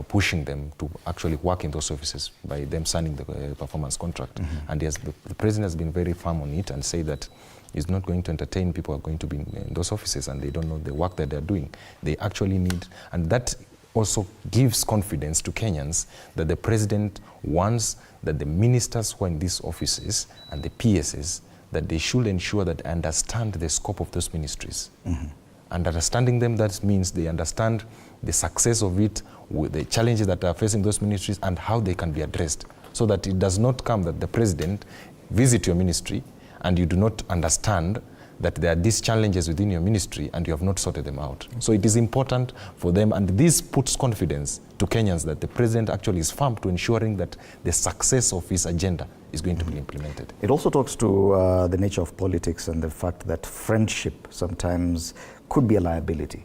Speaker 4: pushing them to actually work in those offices by them signing the performance contract. And the president has been very firm on it and say that he's not going to entertain people who are going to be in those offices and they don't know the work that they're doing. They actually need, and that also gives confidence to Kenyans that the president wants that the ministers who are in these offices and the PSs, that they should ensure that they understand the scope of those ministries. And understanding them, that means they understand the success of it, with the challenges that are facing those ministries and how they can be addressed. So that it does not come that the president visit your ministry and you do not understand that there are these challenges within your ministry and you have not sorted them out. So it is important for them, and this puts confidence to Kenyans that the president actually is firm to ensuring that the success of his agenda is going to be implemented.
Speaker 1: It also talks to the nature of politics and the fact that friendship sometimes could be a liability.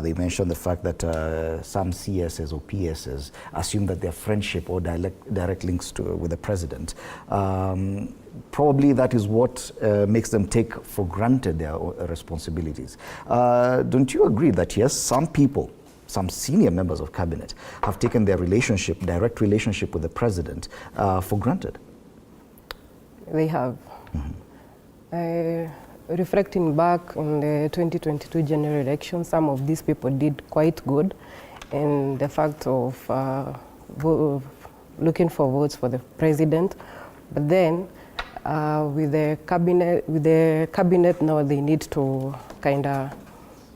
Speaker 1: They mentioned the fact that some CSs or PSs assume that their friendship or direct links with the president, probably that is what makes them take for granted their responsibilities. Don't you agree that yes, some people, some senior members of cabinet have taken their relationship, direct relationship with the president for granted?
Speaker 6: They have. Reflecting back on the 2022 general election, some of these people did quite good in the fact of looking for votes for the president. But then with the cabinet now, they need to kind of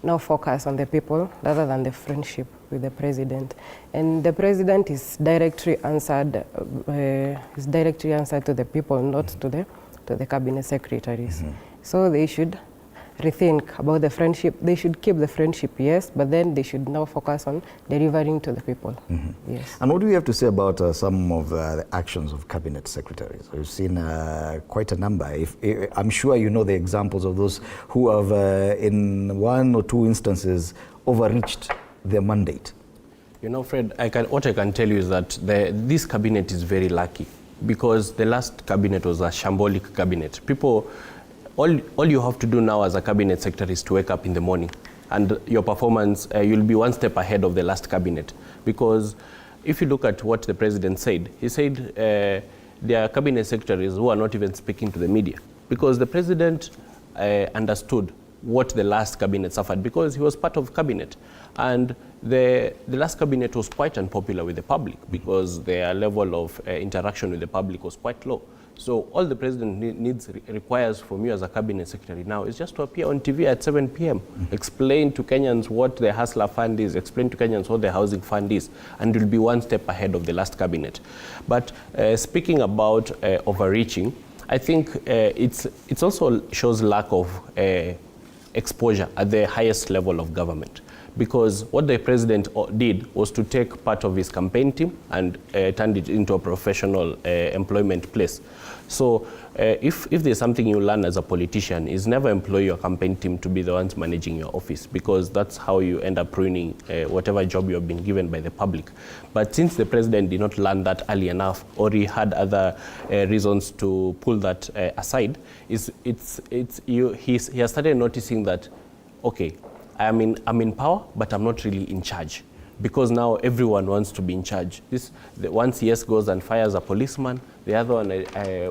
Speaker 6: now focus on the people rather than the friendship with the president. And the president is directly answered to the people, not to the cabinet secretaries. So they should rethink about the friendship. They should keep the friendship, yes, but then they should now focus on delivering to the people. Yes.
Speaker 1: And what do you have to say about some of the actions of cabinet secretaries? We've seen quite a number. I'm sure you know the examples of those who have, in one or two instances, overreached their mandate.
Speaker 7: You know, Fred, what I can tell you is that this cabinet is very lucky, because the last cabinet was a shambolic cabinet. All you have to do now as a cabinet secretary is to wake up in the morning, and your performance, you'll be one step ahead of the last cabinet. Because if you look at what the president said, he said there are cabinet secretaries who are not even speaking to the media, because the president understood what the last cabinet suffered, because he was part of cabinet. And the last cabinet was quite unpopular with the public, because their level of interaction with the public was quite low. So all the president requires from you as a cabinet secretary now is just to appear on TV at 7 p.m., explain to Kenyans what the Hustler Fund is, explain to Kenyans what the Housing Fund is, and you'll be one step ahead of the last cabinet. But speaking about overreaching, I think it also shows lack of exposure at the highest level of government. Because what the president did was to take part of his campaign team and turn it into a professional employment place. So if there's something you learn as a politician, is never employ your campaign team to be the ones managing your office, because that's how you end up ruining whatever job you have been given by the public. But since the president did not learn that early enough, or he had other reasons to pull that aside, he has started noticing that, okay, I'm in power, but I'm not really in charge, because now everyone wants to be in charge. One CS goes and fires a policeman, the other one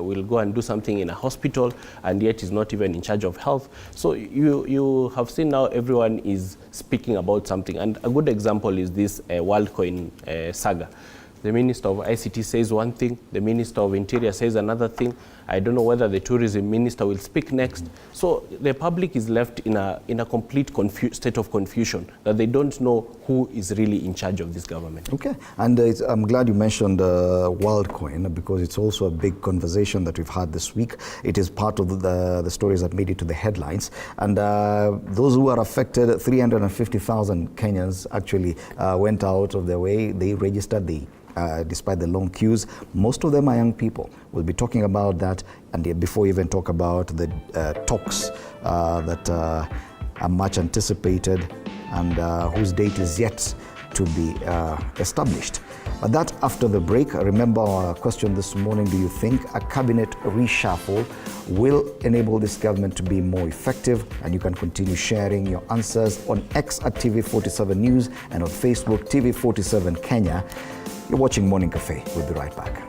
Speaker 7: will go and do something in a hospital, and yet is not even in charge of health. So you have seen now everyone is speaking about something, and a good example is this Worldcoin saga. The Minister of ICT says one thing, the Minister of Interior says another thing. I don't know whether the Tourism Minister will speak next. So the public is left in a complete state of confusion, that they don't know who is really in charge of this government.
Speaker 1: Okay, and I'm glad you mentioned Worldcoin, because it's also a big conversation that we've had this week. It is part of the stories that made it to the headlines. And those who are affected, 350,000 Kenyans actually went out of their way. They registered despite the long queues. Most of them are young people. We'll be talking about that, and before we even talk about the talks that are much anticipated and whose date is yet to be established. But that after the break. Remember our question this morning: do you think a cabinet reshuffle will enable this government to be more effective? And you can continue sharing your answers on X at TV47 News and on Facebook TV47 Kenya. You're watching Morning Cafe. We'll be right back.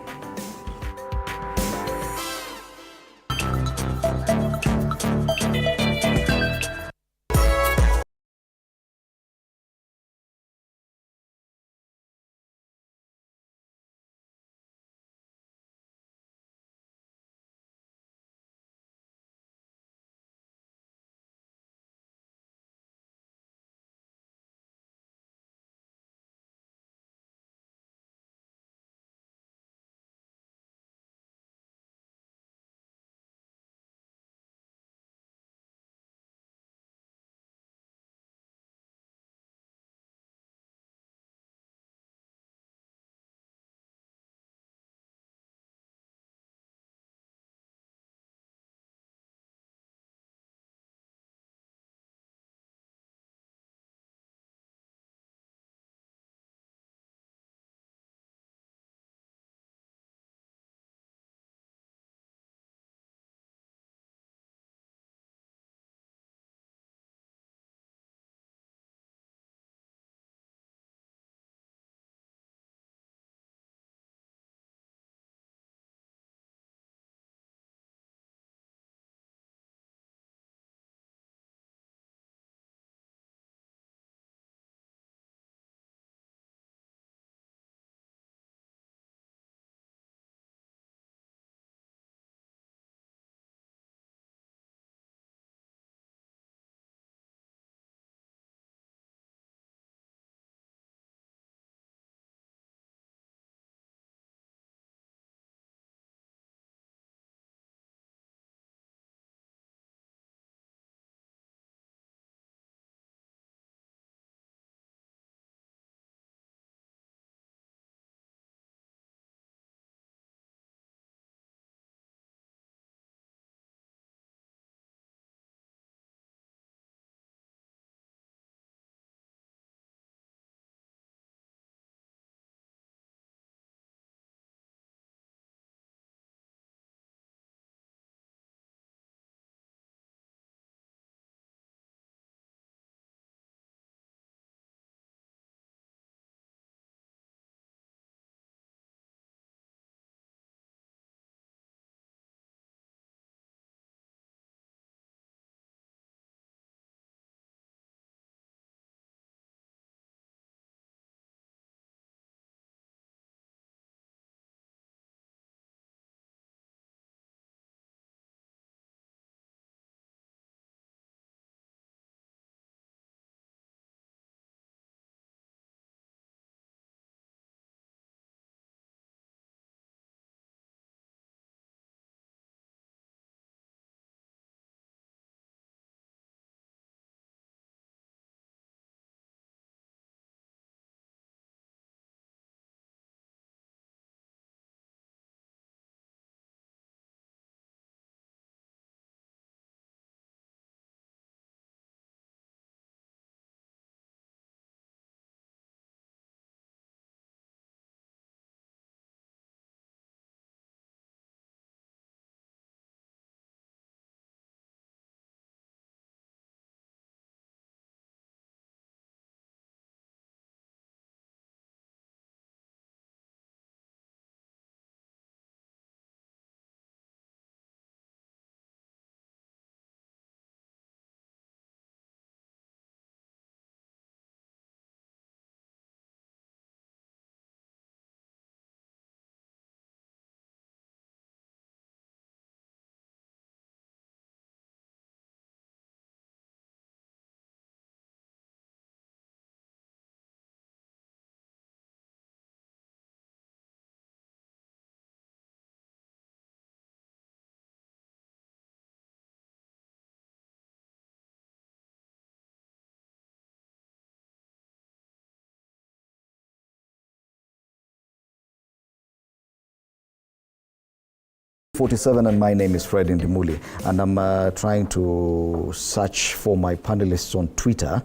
Speaker 1: 47, and my name is Fred Ndimuli, and I'm trying to search for my panelists on Twitter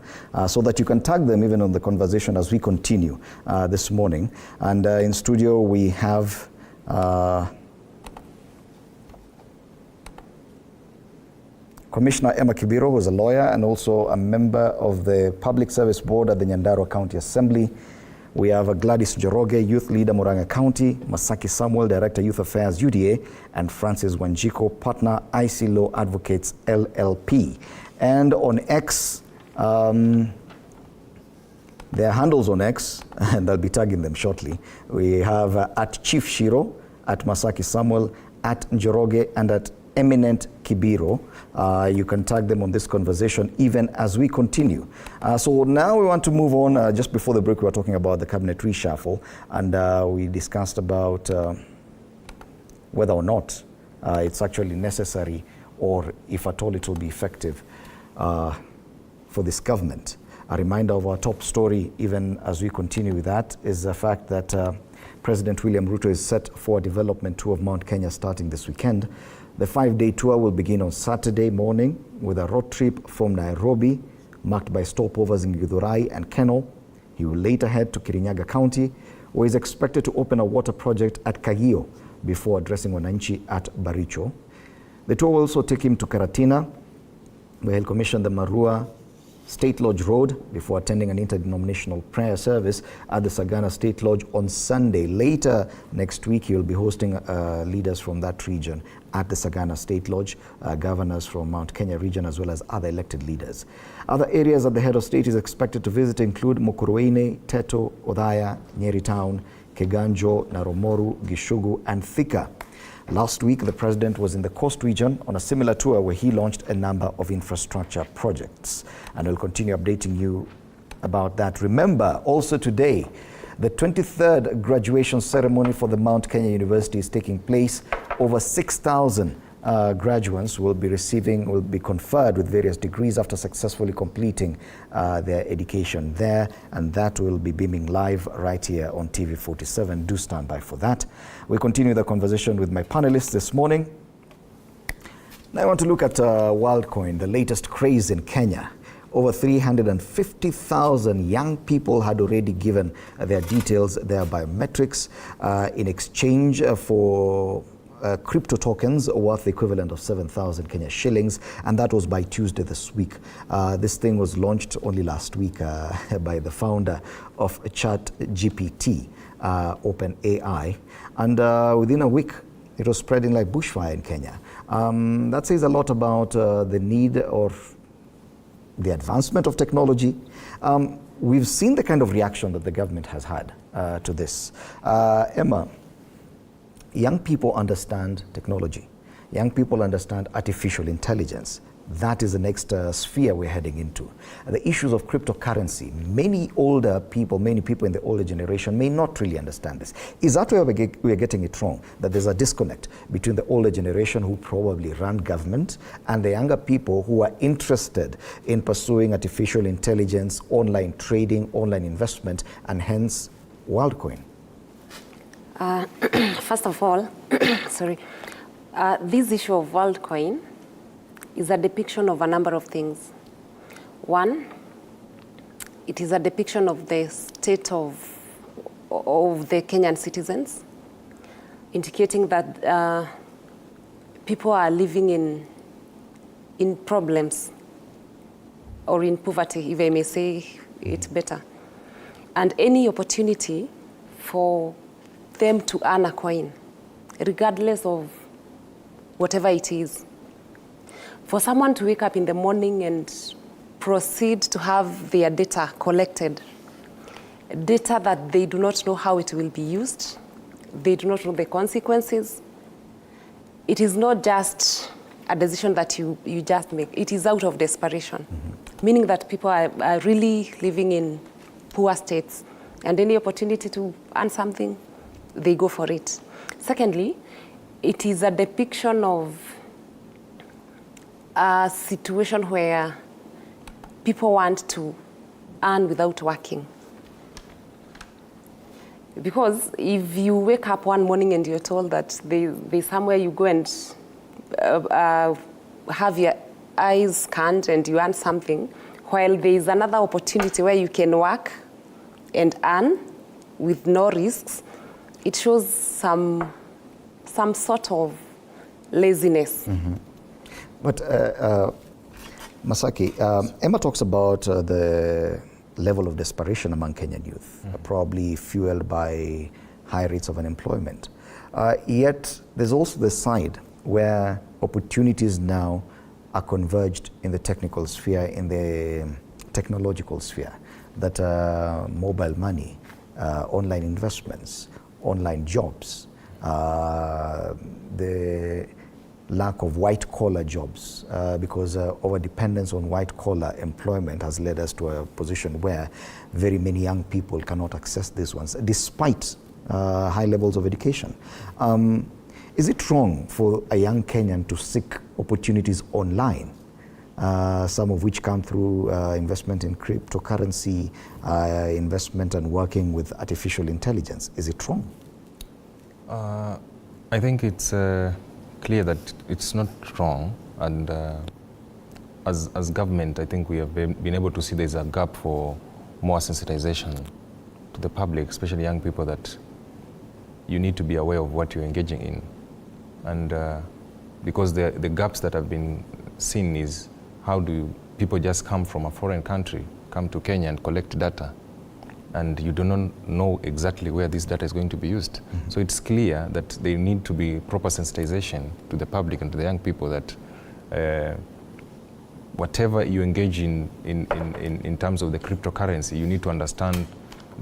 Speaker 1: so that you can tag them even on the conversation as we continue this morning. And in studio we have Commissioner Emma Kibiro, who is a lawyer and also a member of the Public Service Board at the Nyandarua County Assembly. We have Gladys Njoroge, Youth Leader, Murang'a County, Masaki Samuel, Director, Youth Affairs, UDA, and Francis Wanjiko, Partner, IC Law Advocates, LLP. And on X, their handles on X, and I'll be tagging them shortly. We have at Chief Shiro, at Masaki Samuel, at Njoroge, and at Eminent Kibiro. You can tag them on this conversation even as we continue. So now we want to move on. Just before the break, we were talking about the cabinet reshuffle, and we discussed about whether or not it's actually necessary, or if at all it will be effective for this government. A reminder of our top story, even as we continue with that, is the fact that President William Ruto is set for a development tour of Mount Kenya starting this weekend. The 5-day tour will begin on Saturday morning with a road trip from Nairobi, marked by stopovers in Githurai and Keno. He will later head to Kirinyaga County, where he is expected to open a water project at Kagio before addressing wananchi at Baricho. The tour will also take him to Karatina, where he'll commission the Marua State Lodge Road before attending an interdenominational prayer service at the Sagana State Lodge on Sunday. Later next week, he will be hosting leaders from that region at the Sagana State Lodge, governors from Mount Kenya region, as well as other elected leaders. Other areas that the head of state is expected to visit include Mukurweini, Teto, Othaya, Nyeri Town, Keganjo, Naromoru, Gishugu, and Thika. Last week, the president was in the Coast region on a similar tour where he launched a number of infrastructure projects. And we'll continue updating you about that. Remember, also today, the 23rd graduation ceremony for the Mount Kenya University is taking place. Over 6,000 graduates will be conferred with various degrees after successfully completing their education there, and that will be beaming live right here on TV47. Do stand by for that. We continue the conversation with my panelists this morning. Now I want to look at Worldcoin, the latest craze in Kenya. Over 350,000 young people had already given their details, their biometrics, in exchange for crypto tokens worth the equivalent of 7,000 Kenya shillings, and that was by Tuesday this week. This thing was launched only last week by the founder of ChatGPT, OpenAI, and within a week it was spreading like bushfire in Kenya. That says a lot about the need or the advancement of technology. We've seen the kind of reaction that the government has had to this. Emma, young people understand technology. Young people understand artificial intelligence. That is the next sphere we're heading into. The issues of cryptocurrency. Many people in the older generation may not really understand this. Is that where we're getting it wrong? That there's a disconnect between the older generation who probably run government and the younger people who are interested in pursuing artificial intelligence, online trading, online investment, and hence Worldcoin?
Speaker 5: First of all, sorry, this issue of Worldcoin is a depiction of a number of things. One, it is a depiction of the state of the Kenyan citizens, indicating that people are living in problems or in poverty, if I may say it better. And any opportunity for them to earn a coin, regardless of whatever it is. For someone to wake up in the morning and proceed to have their data collected, data that they do not know how it will be used, they do not know the consequences. It is not just a decision that you just make. It is out of desperation, meaning that people are really living in poor states, and any opportunity to earn something, they go for it. Secondly, it is a depiction of a situation where people want to earn without working. Because if you wake up one morning and you're told that there's somewhere you go and have your eyes scanned and you earn something, while there's another opportunity where you can work and earn with no risks, it shows some sort of laziness.
Speaker 1: Mm-hmm. But Masaki, Emma talks about the level of desperation among Kenyan youth, probably fueled by high rates of unemployment. Yet there's also the side where opportunities now are converged in the technical sphere, in the technological sphere, that mobile money, online investments, online jobs, the lack of white-collar jobs, because over-dependence on white-collar employment has led us to a position where very many young people cannot access these ones, despite high levels of education. Is it wrong for a young Kenyan to seek opportunities online, some of which come through investment in cryptocurrency, investment and working with artificial intelligence? Is it wrong?
Speaker 4: I think it's clear that it's not wrong, and as government, I think we have been able to see there's a gap for more sensitization to the public, especially young people, that you need to be aware of what you're engaging in. And because the gaps that have been seen is, how do people just come from a foreign country, come to Kenya and collect data, and you do not know exactly where this data is going to be used. Mm-hmm. So it's clear that there need to be proper sensitization to the public and to the young people that whatever you engage in terms of the cryptocurrency, you need to understand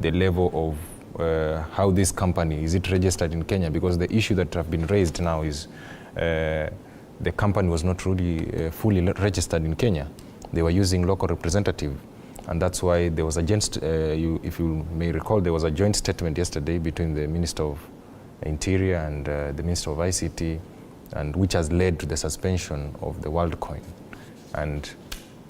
Speaker 4: the level of how this company, is it registered in Kenya? Because the issue that have been raised now is the company was not really fully registered in Kenya. They were using local representative. And that's why there was a joint, if you may recall, there was a joint statement yesterday between the Minister of Interior and the Minister of ICT, and which has led to the suspension of the Worldcoin. And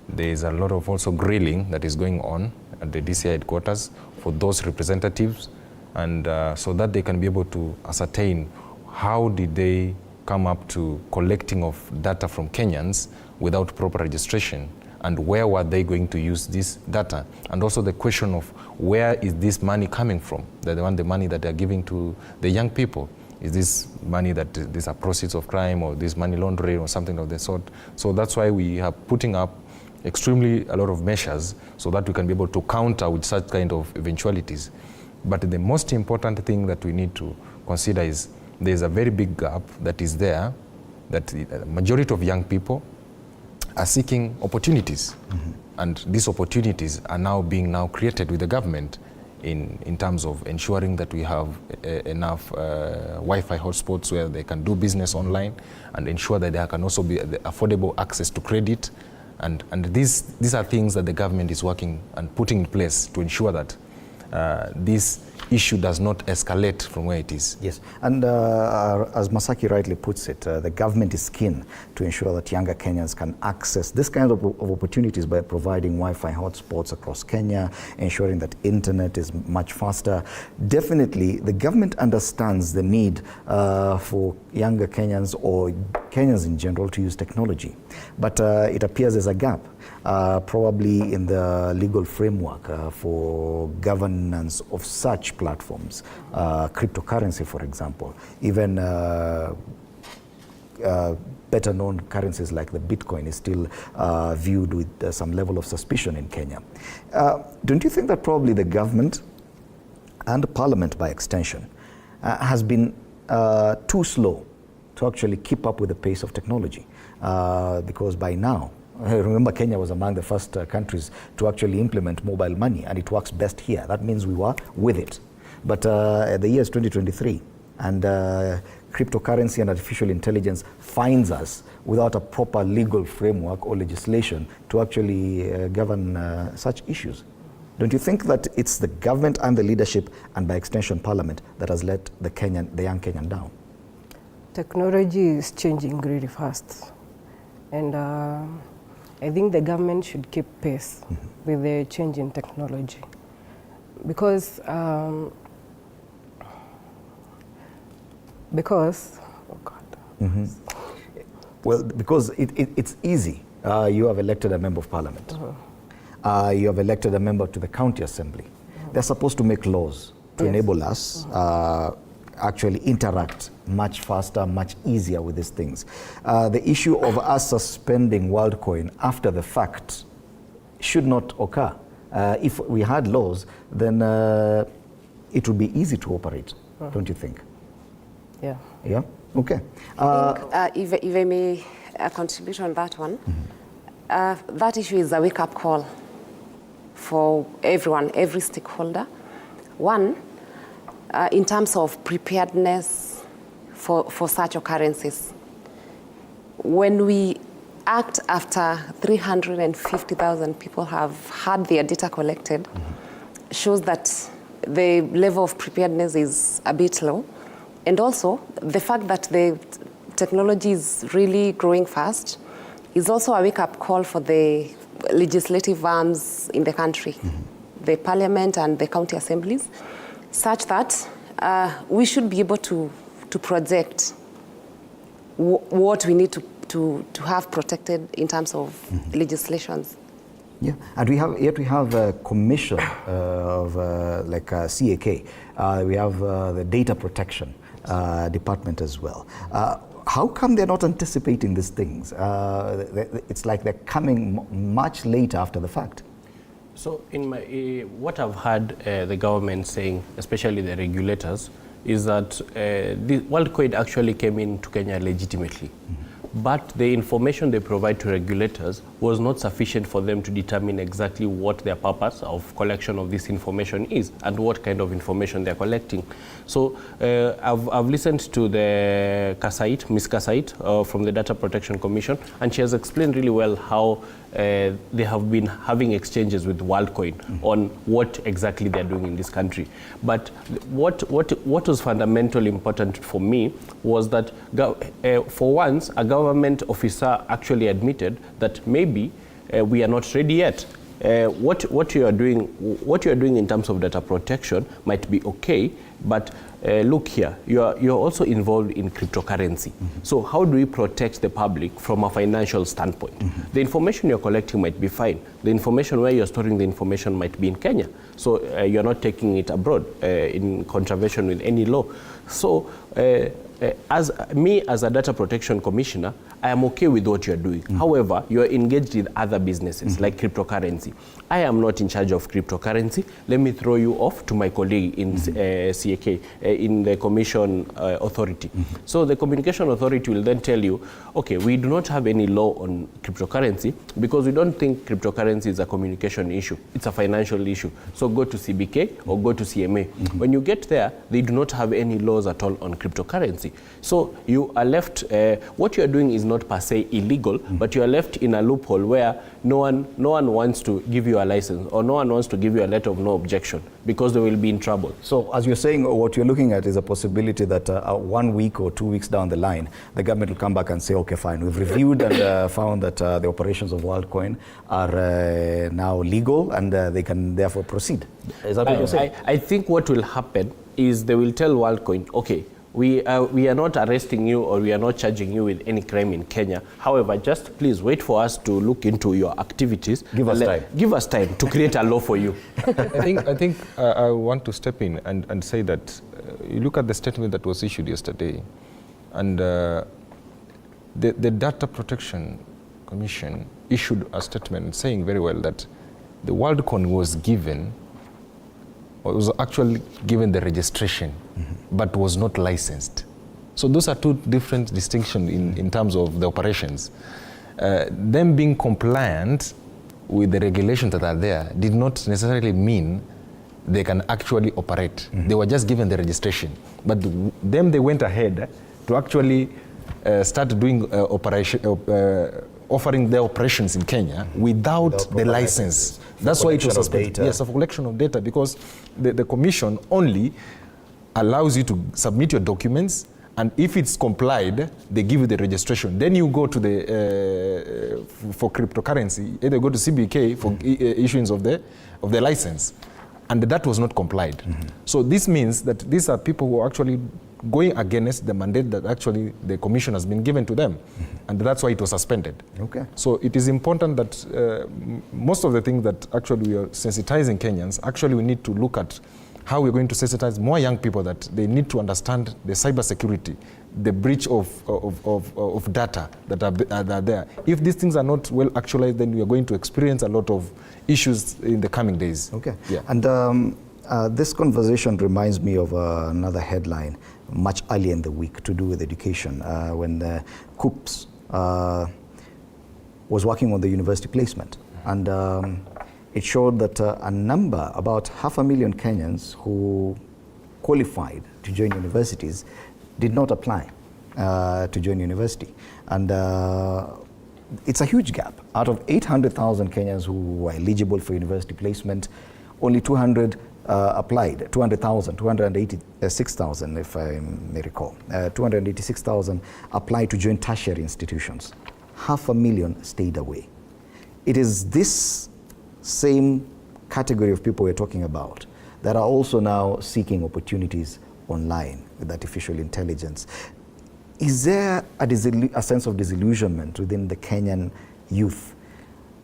Speaker 4: there is a lot of also grilling that is going on at the DCI headquarters for those representatives, and so that they can be able to ascertain how did they come up to collecting of data from Kenyans without proper registration, and where were they going to use this data? And also the question of where is this money coming from? The money that they're giving to the young people. Is this money that these are proceeds of crime, or this money laundering or something of the sort? So that's why we are putting up extremely a lot of measures so that we can be able to counter with such kind of eventualities. But the most important thing that we need to consider is there's a very big gap that is there, that the majority of young people are seeking opportunities. Mm-hmm. And these opportunities are now being created with the government in terms of ensuring that we have enough Wi-Fi hotspots where they can do business online, and ensure that there can also be the affordable access to credit. And these are things that the government is working and putting in place to ensure that this issue does not escalate from where it is.
Speaker 1: Yes, and as Masaki rightly puts it, the government is keen to ensure that younger Kenyans can access this kind of opportunities by providing Wi-Fi hotspots across Kenya, ensuring that internet is much faster. Definitely, the government understands the need for younger Kenyans, or Kenyans in general, to use technology. But it appears there's a gap, probably in the legal framework for governance of such platforms, cryptocurrency, for example, even better known currencies like the Bitcoin is still viewed with some level of suspicion in Kenya. Don't you think that probably the government and the parliament by extension has been too slow to actually keep up with the pace of technology? Because by now, I remember Kenya was among the first countries to actually implement mobile money, and it works best here. That means we were with it. But the year is 2023, and cryptocurrency and artificial intelligence finds us without a proper legal framework or legislation to actually govern such issues. Don't you think that it's the government and the leadership, and by extension Parliament, that has let the young Kenyan down?
Speaker 6: Technology is changing really fast, and I think the government should keep pace with the change in technology, because Because, oh God.
Speaker 1: Well, because it's easy. You have elected a member of parliament. You have elected a member to the county assembly. They're supposed to make laws to enable us actually interact much faster, much easier with these things. The issue of us suspending Worldcoin after the fact should not occur. If we had laws, then it would be easy to operate, don't you think?
Speaker 6: Yeah.
Speaker 1: Yeah? Okay.
Speaker 5: I think, if I may contribute on that one, that issue is a wake-up call for everyone, every stakeholder. One, in terms of preparedness for such occurrences. When we act after 350,000 people have had their data collected, shows that the level of preparedness is a bit low. And also, the fact that the technology is really growing fast is also a wake-up call for the legislative arms in the country, the parliament and the county assemblies, such that we should be able to project what we need to have protected in terms of legislations.
Speaker 1: Yeah, and we have a commission of like CAK. We have the data protection department as well. How come they're not anticipating these things? It's like they're coming much later after the fact.
Speaker 7: So in my, what I've heard the government saying, especially the regulators, is that the Worldcoin actually came into Kenya legitimately. But the information they provide to regulators was not sufficient for them to determine exactly what their purpose of collection of this information is and what kind of information they're collecting. So I've listened to the Kasait, Ms. Kasait from the Data Protection Commission, and she has explained really well how they have been having exchanges with Worldcoin on what exactly they're doing in this country. But what was fundamentally important for me was that for once, a government officer actually admitted that maybe we are not ready yet. What you are doing in terms of data protection might be okay, but look here, you're also involved in cryptocurrency. So how do we protect the public from a financial standpoint? The information you're collecting might be fine. The information where you're storing the information might be in Kenya. So you're not taking it abroad in contravention with any law. So as a data protection commissioner, I am okay with what you're doing. However, you're engaged with other businesses like cryptocurrency. I am not in charge of cryptocurrency. Let me throw you off to my colleague in CAK, in the commission authority. So the communication authority will then tell you, okay, we do not have any law on cryptocurrency because we don't think cryptocurrency is a communication issue. It's a financial issue. So go to CBK or go to CMA. When you get there, they do not have any laws at all on cryptocurrency. So you are left, what you are doing is not per se illegal, but you are left in a loophole where no one wants to give you a license, or no one wants to give you a letter of no objection because they will be in trouble.
Speaker 1: So as you're saying, what you're looking at is a possibility that 1 week or 2 weeks down the line, the government will come back and say, okay, fine, we've reviewed and found that the operations of Worldcoin are now legal and they can therefore proceed. Is that what you're saying?
Speaker 7: I think what will happen is they will tell Worldcoin, okay, we are not arresting you or we are not charging you with any crime in Kenya. However, just please wait for us to look into your activities.
Speaker 1: Give us time.
Speaker 7: Give us time to create a law for you.
Speaker 4: I think I want to step in and say that you look at the statement that was issued yesterday, and the Data Protection Commission issued a statement saying very well that the Worldcoin was actually given the registration, but was not licensed. So those are two different distinctions in terms of the operations. Them being compliant with the regulations that are there did not necessarily mean they can actually operate. They were just given the registration. But they went ahead to actually start doing offering their operations in Kenya without the license. That's why it was suspended. Yes, a collection of data, because the commission only allows you to submit your documents, and if it's complied, they give you the registration. Then you go to the for cryptocurrency, either go to CBK for issuance of the license, and that was not complied. So this means that these are people who are actually going against the mandate that actually the commission has been given to them. And that's why it was suspended.
Speaker 1: Okay.
Speaker 4: So it is important that most of the things that actually we are sensitizing Kenyans, actually we need to look at how we're going to sensitize more young people that they need to understand the cybersecurity, the breach of data that are there. If these things are not well actualized, then we are going to experience a lot of issues in the coming days.
Speaker 1: Okay.
Speaker 4: Yeah.
Speaker 1: And this conversation reminds me of another headline much earlier in the week to do with education, when Coops was working on the university placement. And it showed that about 500,000 Kenyans who qualified to join universities did not apply to join university. And it's a huge gap. Out of 800,000 Kenyans who were eligible for university placement, only 200 applied, 286,000 if I may recall. 286,000 applied to join tertiary institutions. 500,000 stayed away. It is this same category of people we're talking about that are also now seeking opportunities online with artificial intelligence. Is there a sense of disillusionment within the Kenyan youth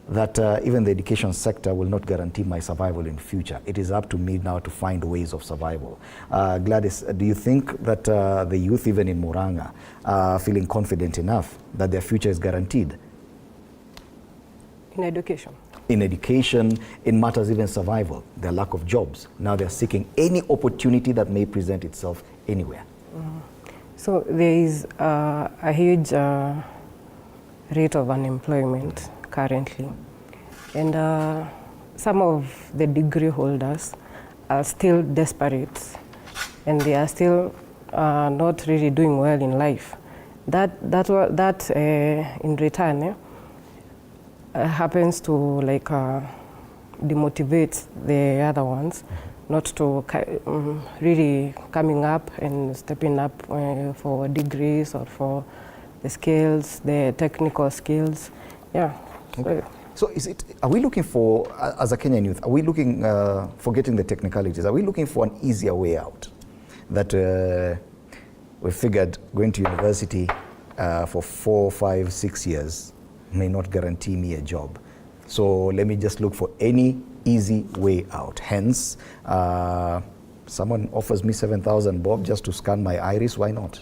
Speaker 1: that even the education sector will not guarantee my survival in future? It is up to me now to find ways of survival. Gladys, do you think that the youth even in Murang'a are feeling confident enough that their future is guaranteed?
Speaker 6: In education?
Speaker 1: In education, in matters even survival, their lack of jobs. Now they're seeking any opportunity that may present itself anywhere.
Speaker 6: So there is a huge rate of unemployment currently. And some of the degree holders are still desperate and they are still not really doing well in life. That in return happens to like demotivate the other ones not to really coming up and stepping up for degrees or for the skills, the technical skills. Yeah.
Speaker 1: Okay. So are we looking for, as a Kenyan youth, are we looking, forgetting the technicalities, are we looking for an easier way out? That we figured going to university for 4, 5, 6 years may not guarantee me a job. So let me just look for any easy way out. Hence, someone offers me 7,000 bob just to scan my iris, why not?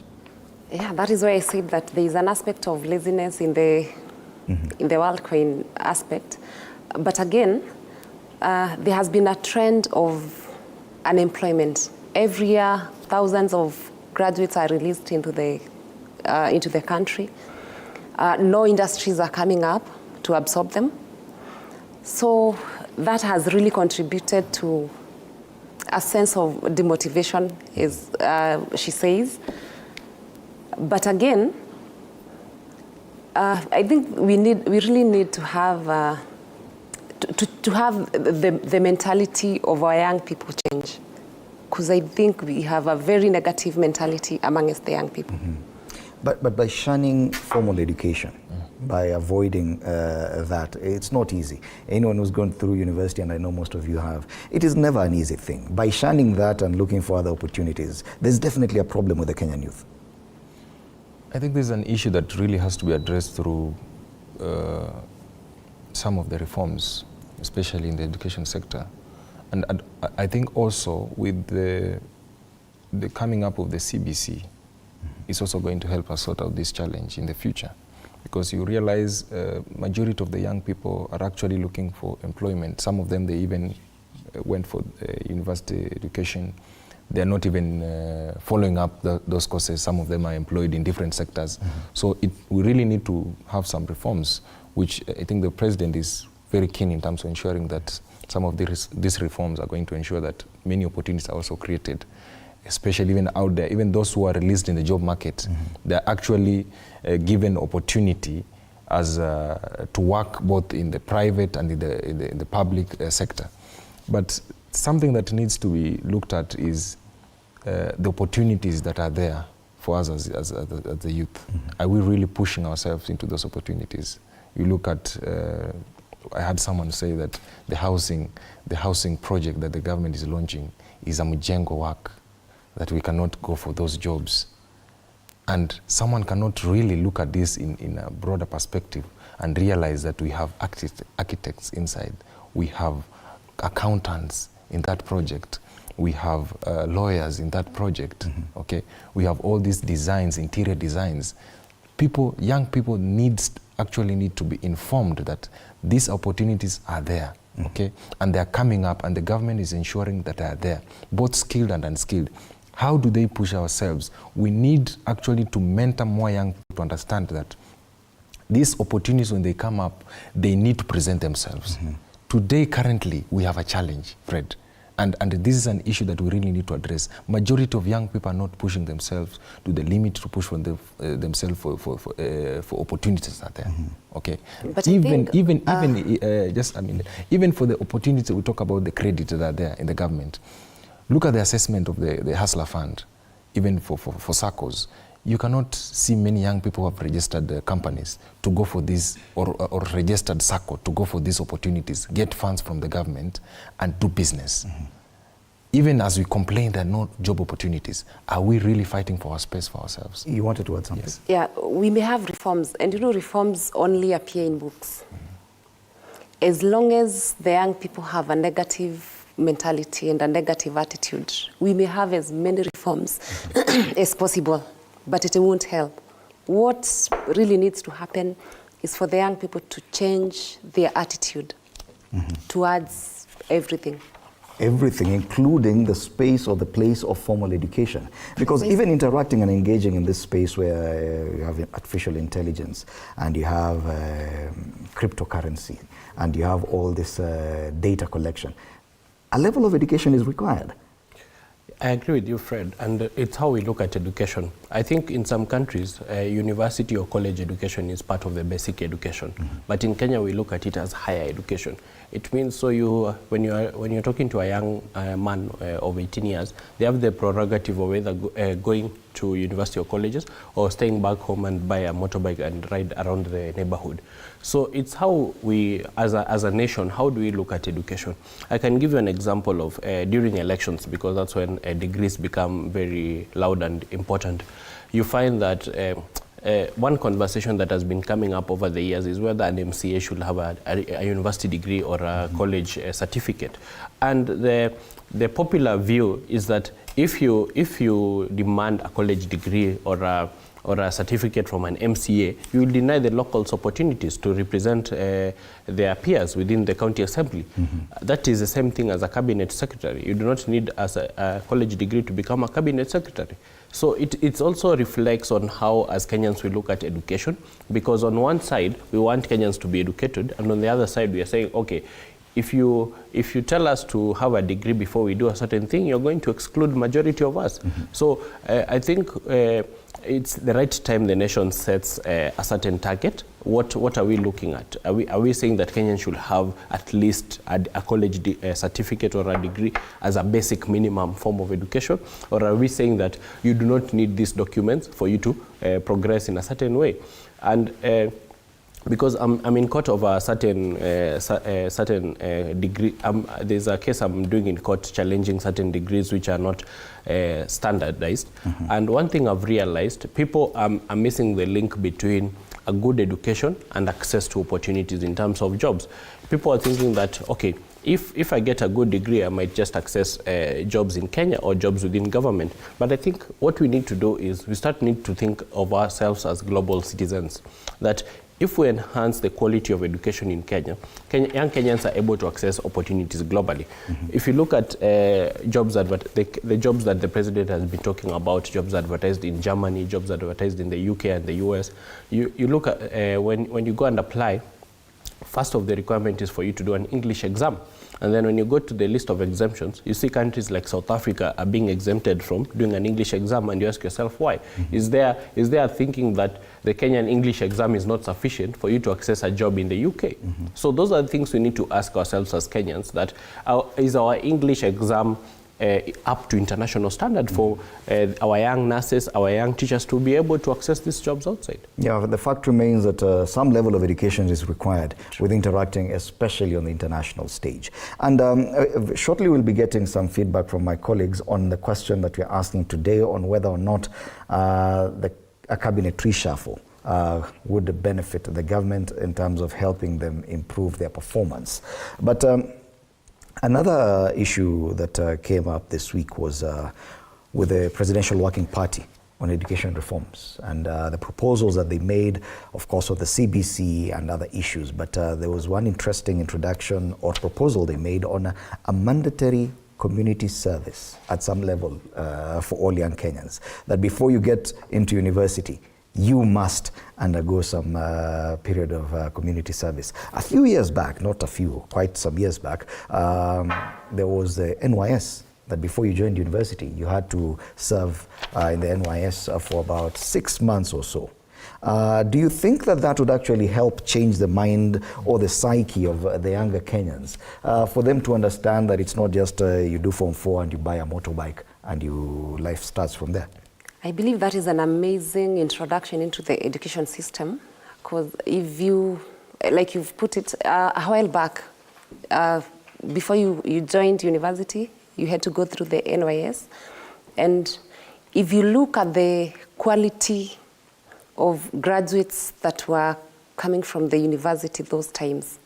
Speaker 5: Yeah, that is why I said that there is an aspect of laziness in the Worldcoin aspect. But again, there has been a trend of unemployment. Every year, thousands of graduates are released into the country. No industries are coming up to absorb them. So that has really contributed to a sense of demotivation, as she says. But again, I think we really need to have the mentality of our young people change, because I think we have a very negative mentality amongst the young people.
Speaker 1: Mm-hmm. But by shunning formal education, by avoiding that, it's not easy. Anyone who's gone through university, and I know most of you have, it is never an easy thing. By shunning that and looking for other opportunities, there's definitely a problem with the Kenyan youth.
Speaker 4: I think there's an issue that really has to be addressed through some of the reforms, especially in the education sector. And I think also with the coming up of the CBC, it's also going to help us sort out this challenge in the future. Because you realize majority of the young people are actually looking for employment. Some of them, they even went for university education. They're not even following up those courses. Some of them are employed in different sectors. Mm-hmm. So we really need to have some reforms, which I think the president is very keen in terms of ensuring that some of these reforms are going to ensure that many opportunities are also created, especially even out there. Even those who are released in the job market, mm-hmm. they're actually given opportunity as to work both in the private and in the public sector. But something that needs to be looked at is the opportunities that are there for us as the youth. Mm-hmm. Are we really pushing ourselves into those opportunities? You look at, I had someone say that the housing project that the government is launching is a mjengo work. that we cannot go for those jobs. And someone cannot really look at this in a broader perspective and realize that we have architects inside, we have accountants in that project, we have lawyers in that project, okay? We have all these designs, interior designs. People, young people actually need to be informed that these opportunities are there, okay? And they're coming up, and the government is ensuring that they are there, both skilled and unskilled. How do they push ourselves? We need actually to mentor more young people to understand that these opportunities, when they come up, they need to present themselves. Today, currently, we have a challenge, Fred. And this is an issue that we really need to address. Majority of young people are not pushing themselves to the limit to push for themselves for opportunities that are there. Okay.
Speaker 5: But
Speaker 4: even for the opportunity, we talk about the credit that are there in the government. Look at the assessment of the Hustler Fund, even for SACCOs. You cannot see many young people who have registered companies to go for this, or registered SACCO to go for these opportunities, get funds from the government and do business. Even as we complain there are no job opportunities, are we really fighting for our space for ourselves?
Speaker 1: You wanted to add something?
Speaker 4: Yes.
Speaker 5: Yeah, we may have reforms, and reforms only appear in books. As long as the young people have a negative mentality and a negative attitude, we may have as many reforms as possible, but it won't help. What really needs to happen is for the young people to change their attitude towards everything.
Speaker 1: Everything, including the space or the place of formal education. Because even interacting and engaging in this space where you have artificial intelligence and you have cryptocurrency and you have all this data collection, a level of education is required.
Speaker 7: I agree with you, Fred, and it's how we look at education. I think in some countries, university or college education is part of the basic education, but in Kenya we look at it as higher education. It means so when you're talking to a young man of 18 years, they have the prerogative of either going to university or colleges or staying back home and buy a motorbike and ride around the neighborhood. So it's how we, as a nation, how do we look at education? I can give you an example of during elections, because that's when degrees become very loud and important. You find that one conversation that has been coming up over the years is whether an MCA should have a university degree or a college certificate. And the popular view is that if you demand a college degree or a certificate from an MCA, you will deny the locals opportunities to represent their peers within the county assembly. That is the same thing as a cabinet secretary. You do not need a college degree to become a cabinet secretary. So it also reflects on how, as Kenyans, we look at education, because on one side, we want Kenyans to be educated, and on the other side, we are saying, okay, if you tell us to have a degree before we do a certain thing, you're going to exclude majority of us. So I think it's the right time the nation sets a certain target. What are we looking at? Are we saying that Kenyans should have at least a college certificate or a degree as a basic minimum form of education? Or are we saying that you do not need these documents for you to progress in a certain way? And because I'm in court of a certain degree, there's a case I'm doing in court challenging certain degrees which are not standardized. And one thing I've realized, people are missing the link between a good education and access to opportunities in terms of jobs. People are thinking that, okay, if I get a good degree, I might just access jobs in Kenya or jobs within government. But I think what we need to do is we need to think of ourselves as global citizens. That if we enhance the quality of education in Kenya, young Kenyans are able to access opportunities globally. If you look at jobs the jobs that the president has been talking about, jobs advertised in Germany, jobs advertised in the UK and the US, you look at when you go and apply, first of the requirement is for you to do an English exam. And then when you go to the list of exemptions, you see countries like South Africa are being exempted from doing an English exam, and you ask yourself why. Is there a thinking that the Kenyan English exam is not sufficient for you to access a job in the UK? So those are the things we need to ask ourselves as Kenyans, that is our English exam up to international standard for our young nurses, our young teachers to be able to access these jobs outside.
Speaker 1: Yeah, the fact remains that some level of education is required with interacting, especially on the international stage. And shortly we'll be getting some feedback from my colleagues on the question that we're asking today on whether or not a cabinet reshuffle would benefit the government in terms of helping them improve their performance. But another issue that came up this week was with the Presidential Working Party on education reforms and the proposals that they made, of course, of the CBC and other issues. But there was one interesting introduction or proposal they made on a mandatory community service at some level for all young Kenyans, that before you get into university, you must undergo some period of community service. A few years back, not a few, quite some years back, there was the NYS, that before you joined university, you had to serve in the NYS for about 6 months or so. Do you think that that would actually help change the mind or the psyche of the younger Kenyans, for them to understand that it's not just you do Form 4 and you buy a motorbike and life starts from there?
Speaker 5: I believe that is an amazing introduction into the education system, because if you, like you've put it a while back, before you joined university, you had to go through the NYS. And if you look at the quality of graduates that were coming from the university those times,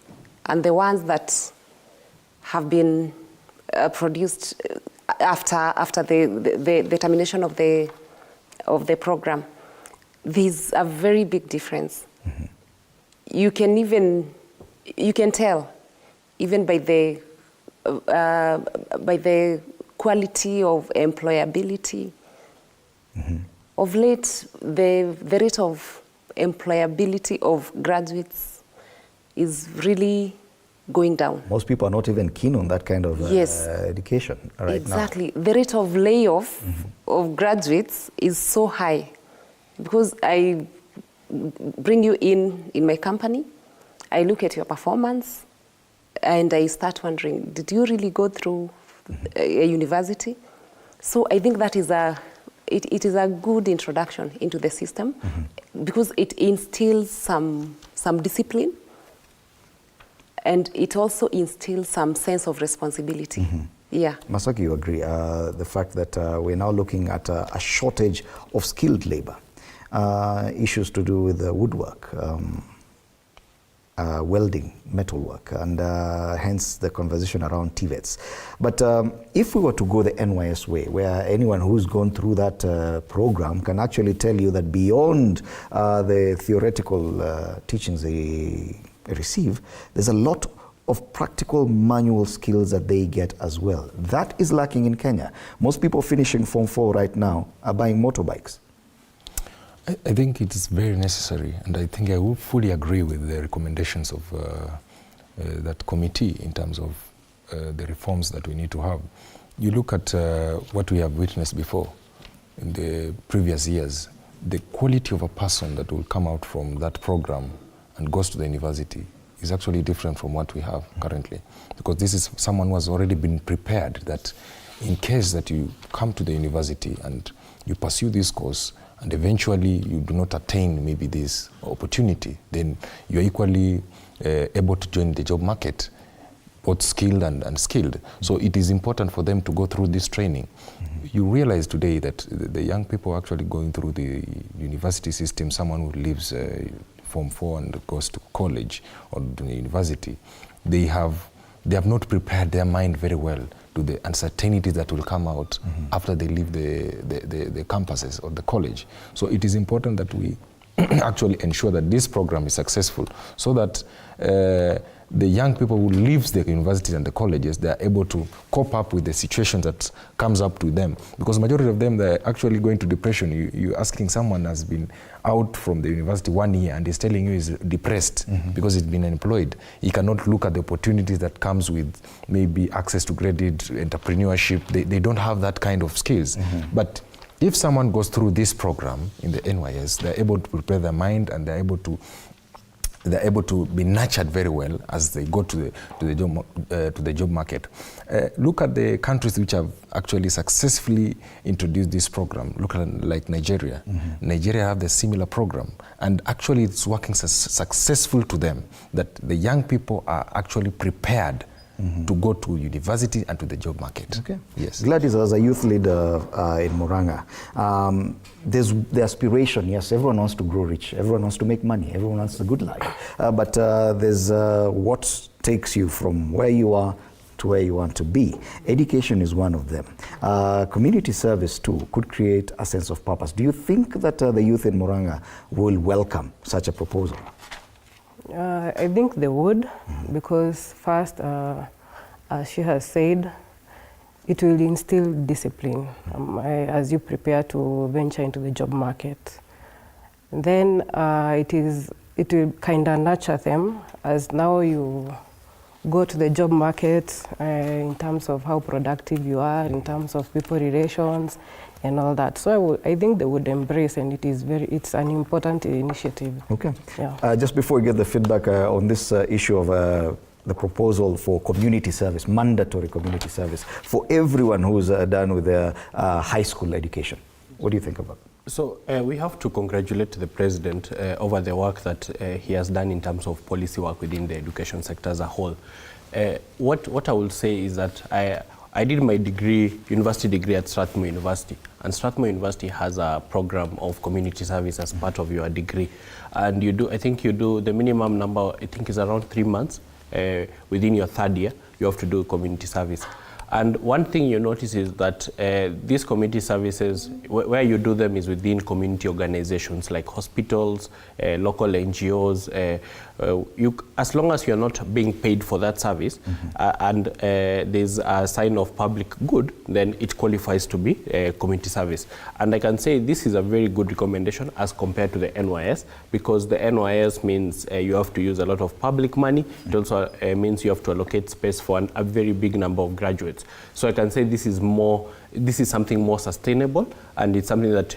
Speaker 5: and the ones that have been produced after the termination of the program, there's a very big difference. Mm-hmm. You can tell even by the quality of employability. Mm-hmm. Of late, the rate of employability of graduates is really going down.
Speaker 1: Most people are not even keen on that kind of education right
Speaker 5: exactly.
Speaker 1: now.
Speaker 5: The rate of layoff of graduates is so high, because I bring you in my company, I look at your performance, and I start wondering, did you really go through a university? So I think that is it is a good introduction into the system, because it instills some discipline, and it also instills some sense of responsibility. Mm-hmm. Yeah.
Speaker 1: Masaki, you agree, the fact that we're now looking at a shortage of skilled labor, issues to do with woodwork, welding, metalwork, and hence the conversation around TVETs. But if we were to go the NYS way, where anyone who's gone through that program can actually tell you that beyond the theoretical teachings they receive, there's a lot of practical manual skills that they get as well. That is lacking in Kenya. Most people finishing Form 4 right now are buying motorbikes.
Speaker 4: I think it is very necessary, and I think I will fully agree with the recommendations of that committee in terms of the reforms that we need to have. You look at what we have witnessed before in the previous years, the quality of a person that will come out from that program and goes to the university is actually different from what we have currently, because this is someone who has already been prepared that in case that you come to the university and you pursue this course, and eventually you do not attain maybe this opportunity, then you're equally able to join the job market, both skilled and unskilled. So it is important for them to go through this training. You realize today that the young people actually going through the university system, someone who leaves Form 4 and goes to college or to the university, they have not prepared their mind very well to the uncertainties that will come out after they leave the campuses or the college. So it is important that we actually ensure that this program is successful, so that the young people who leave the universities and the colleges, they are able to cope up with the situation that comes up to them. Because majority of them, they're actually going to depression. You're asking someone has been out from the university 1 year and is telling you he's depressed because he's been unemployed. He cannot look at the opportunities that comes with maybe access to credit, entrepreneurship. They don't have that kind of skills. But if someone goes through this program in the NYS, they're able to prepare their mind and they're able to they're able to be nurtured very well as they go to the job market. Look at the countries which have actually successfully introduced this program. Look at like Nigeria. Nigeria have the similar program, and actually it's working successful to them, that the young people are actually prepared to go to university and to the job market.
Speaker 1: Okay.
Speaker 4: Yes.
Speaker 1: Gladys, as a youth leader in Murang'a, there's the aspiration, yes, everyone wants to grow rich, everyone wants to make money, everyone wants a good life. But there's what takes you from where you are to where you want to be. Education is one of them. Community service too could create a sense of purpose. Do you think that the youth in Murang'a will welcome such a proposal?
Speaker 6: I think they would, because first, as she has said, it will instill discipline as you prepare to venture into the job market. Then it will kind of nurture them as now you go to the job market in terms of how productive you are, in terms of people relations and all that. So I think they would embrace, and it's an important initiative.
Speaker 1: Okay.
Speaker 6: Yeah.
Speaker 1: Just before we get the feedback on this issue of the proposal for community service, mandatory community service for everyone who's done with their high school education. What do you think about it?
Speaker 7: So we have to congratulate the president over the work that he has done in terms of policy work within the education sector as a whole. What I will say is that I did my university degree at Strathmore University, and Strathmore University has a program of community service as part of your degree. And I think you do the minimum number, I think is around 3 months. Within your third year, you have to do community service. And one thing you notice is that these community services, where you do them is within community organizations like hospitals, local NGOs. As long as you're not being paid for that service and there's a sign of public good, then it qualifies to be community service. And I can say this is a very good recommendation as compared to the NYS, because the NYS means you have to use a lot of public money. It also means you have to allocate space for a very big number of graduates. So I can say this is something more sustainable, and it's something that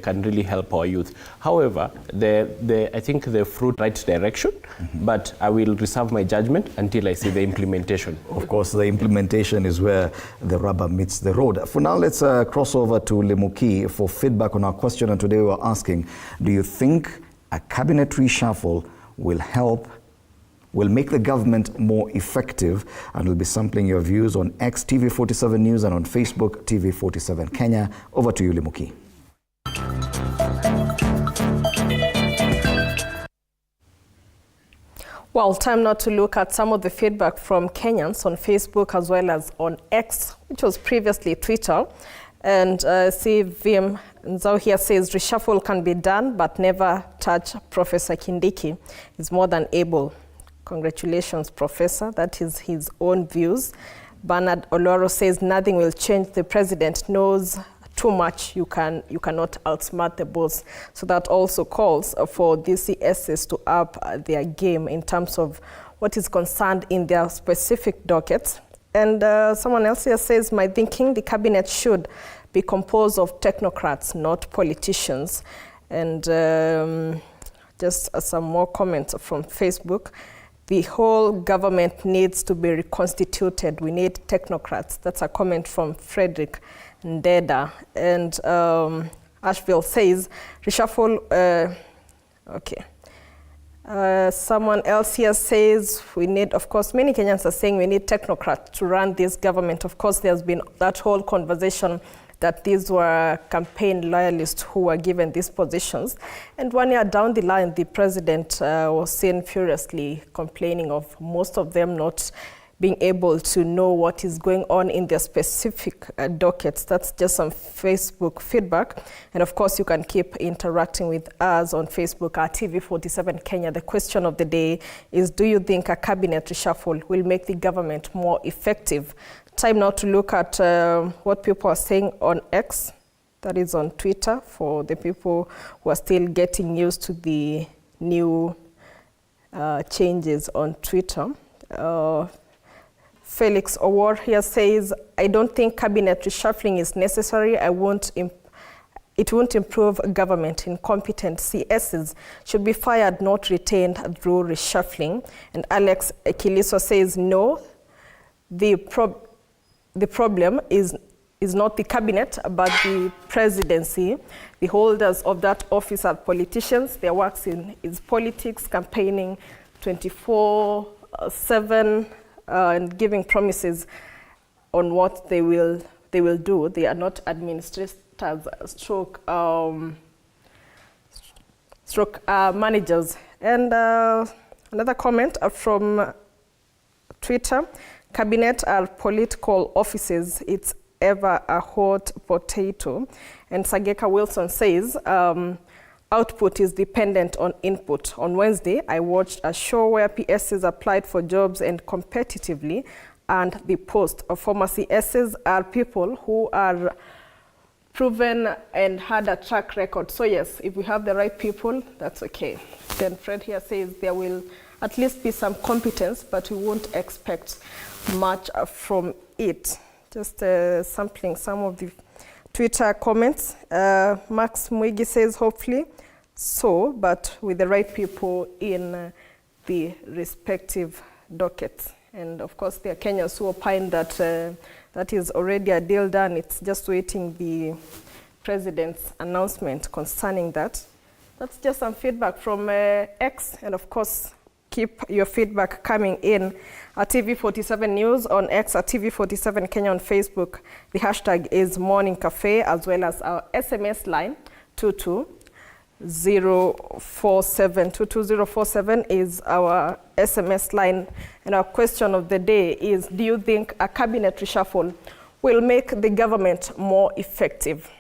Speaker 7: can really help our youth. However, I think the fruit right direction, but I will reserve my judgment until I see the implementation.
Speaker 1: Of course, the implementation is where the rubber meets the road. For now, let's cross over to Lemuki for feedback on our question. And today we are asking, do you think a cabinet reshuffle will make the government more effective? And we'll be sampling your views on X TV47 News and on Facebook TV47 Kenya. Over to you, Lemuki.
Speaker 3: Well, time now to look at some of the feedback from Kenyans on Facebook as well as on X, which was previously Twitter. And see, Vim Nzau here says reshuffle can be done, but never touch Professor Kindiki. He's more than able. Congratulations, Professor. That is his own views. Bernard Oloro says nothing will change. The president knows too much. You cannot outsmart the boss. So that also calls for DCSs to up their game in terms of what is concerned in their specific dockets. And someone else here says, my thinking, the cabinet should be composed of technocrats, not politicians. And just some more comments from Facebook. The whole government needs to be reconstituted. We need technocrats. That's a comment from Frederick Ndeda. And Asheville says, reshuffle, okay. Someone else here says we need, of course, many Kenyans are saying we need technocrats to run this government. Of course, there's been that whole conversation that these were campaign loyalists who were given these positions. And 1 year down the line, the president was seen furiously complaining of most of them not being able to know what is going on in their specific dockets. That's just some Facebook feedback. And of course, you can keep interacting with us on Facebook at TV47 Kenya. The question of the day is, do you think a cabinet reshuffle will make the government more effective? Time now to look at what people are saying on X, that is on Twitter, for the people who are still getting used to the new changes on Twitter. Felix Owor here says, I don't think cabinet reshuffling is necessary. it won't improve government. Incompetent CSs should be fired, not retained through reshuffling. And Alex Kiliso says no, the problem is not the cabinet, but the presidency. The holders of that office are politicians. Their work is politics, campaigning 24/7, and giving promises on what they will do. They are not administrators, stroke managers. And another comment from Twitter: cabinet are political offices. It's ever a hot potato. And Sageka Wilson says, output is dependent on input. On Wednesday, I watched a show where PSs applied for jobs and competitively, and the post of former CSs are people who are proven and had a track record. So yes, if we have the right people, that's okay. Then Fred here says there will at least be some competence, but we won't expect much from it. Just sampling some of the Twitter comments. Max Mwigi says hopefully so, but with the right people in the respective dockets. And of course, there are Kenyans who opine that that is already a deal done. It's just waiting the president's announcement concerning that. That's just some feedback from X, and of course, keep your feedback coming in at TV47 News on X, at TV47 Kenya on Facebook. The hashtag is Morning Cafe, as well as our SMS line 22047. 22047 is our SMS line. And our question of the day is, do you think a cabinet reshuffle will make the government more effective?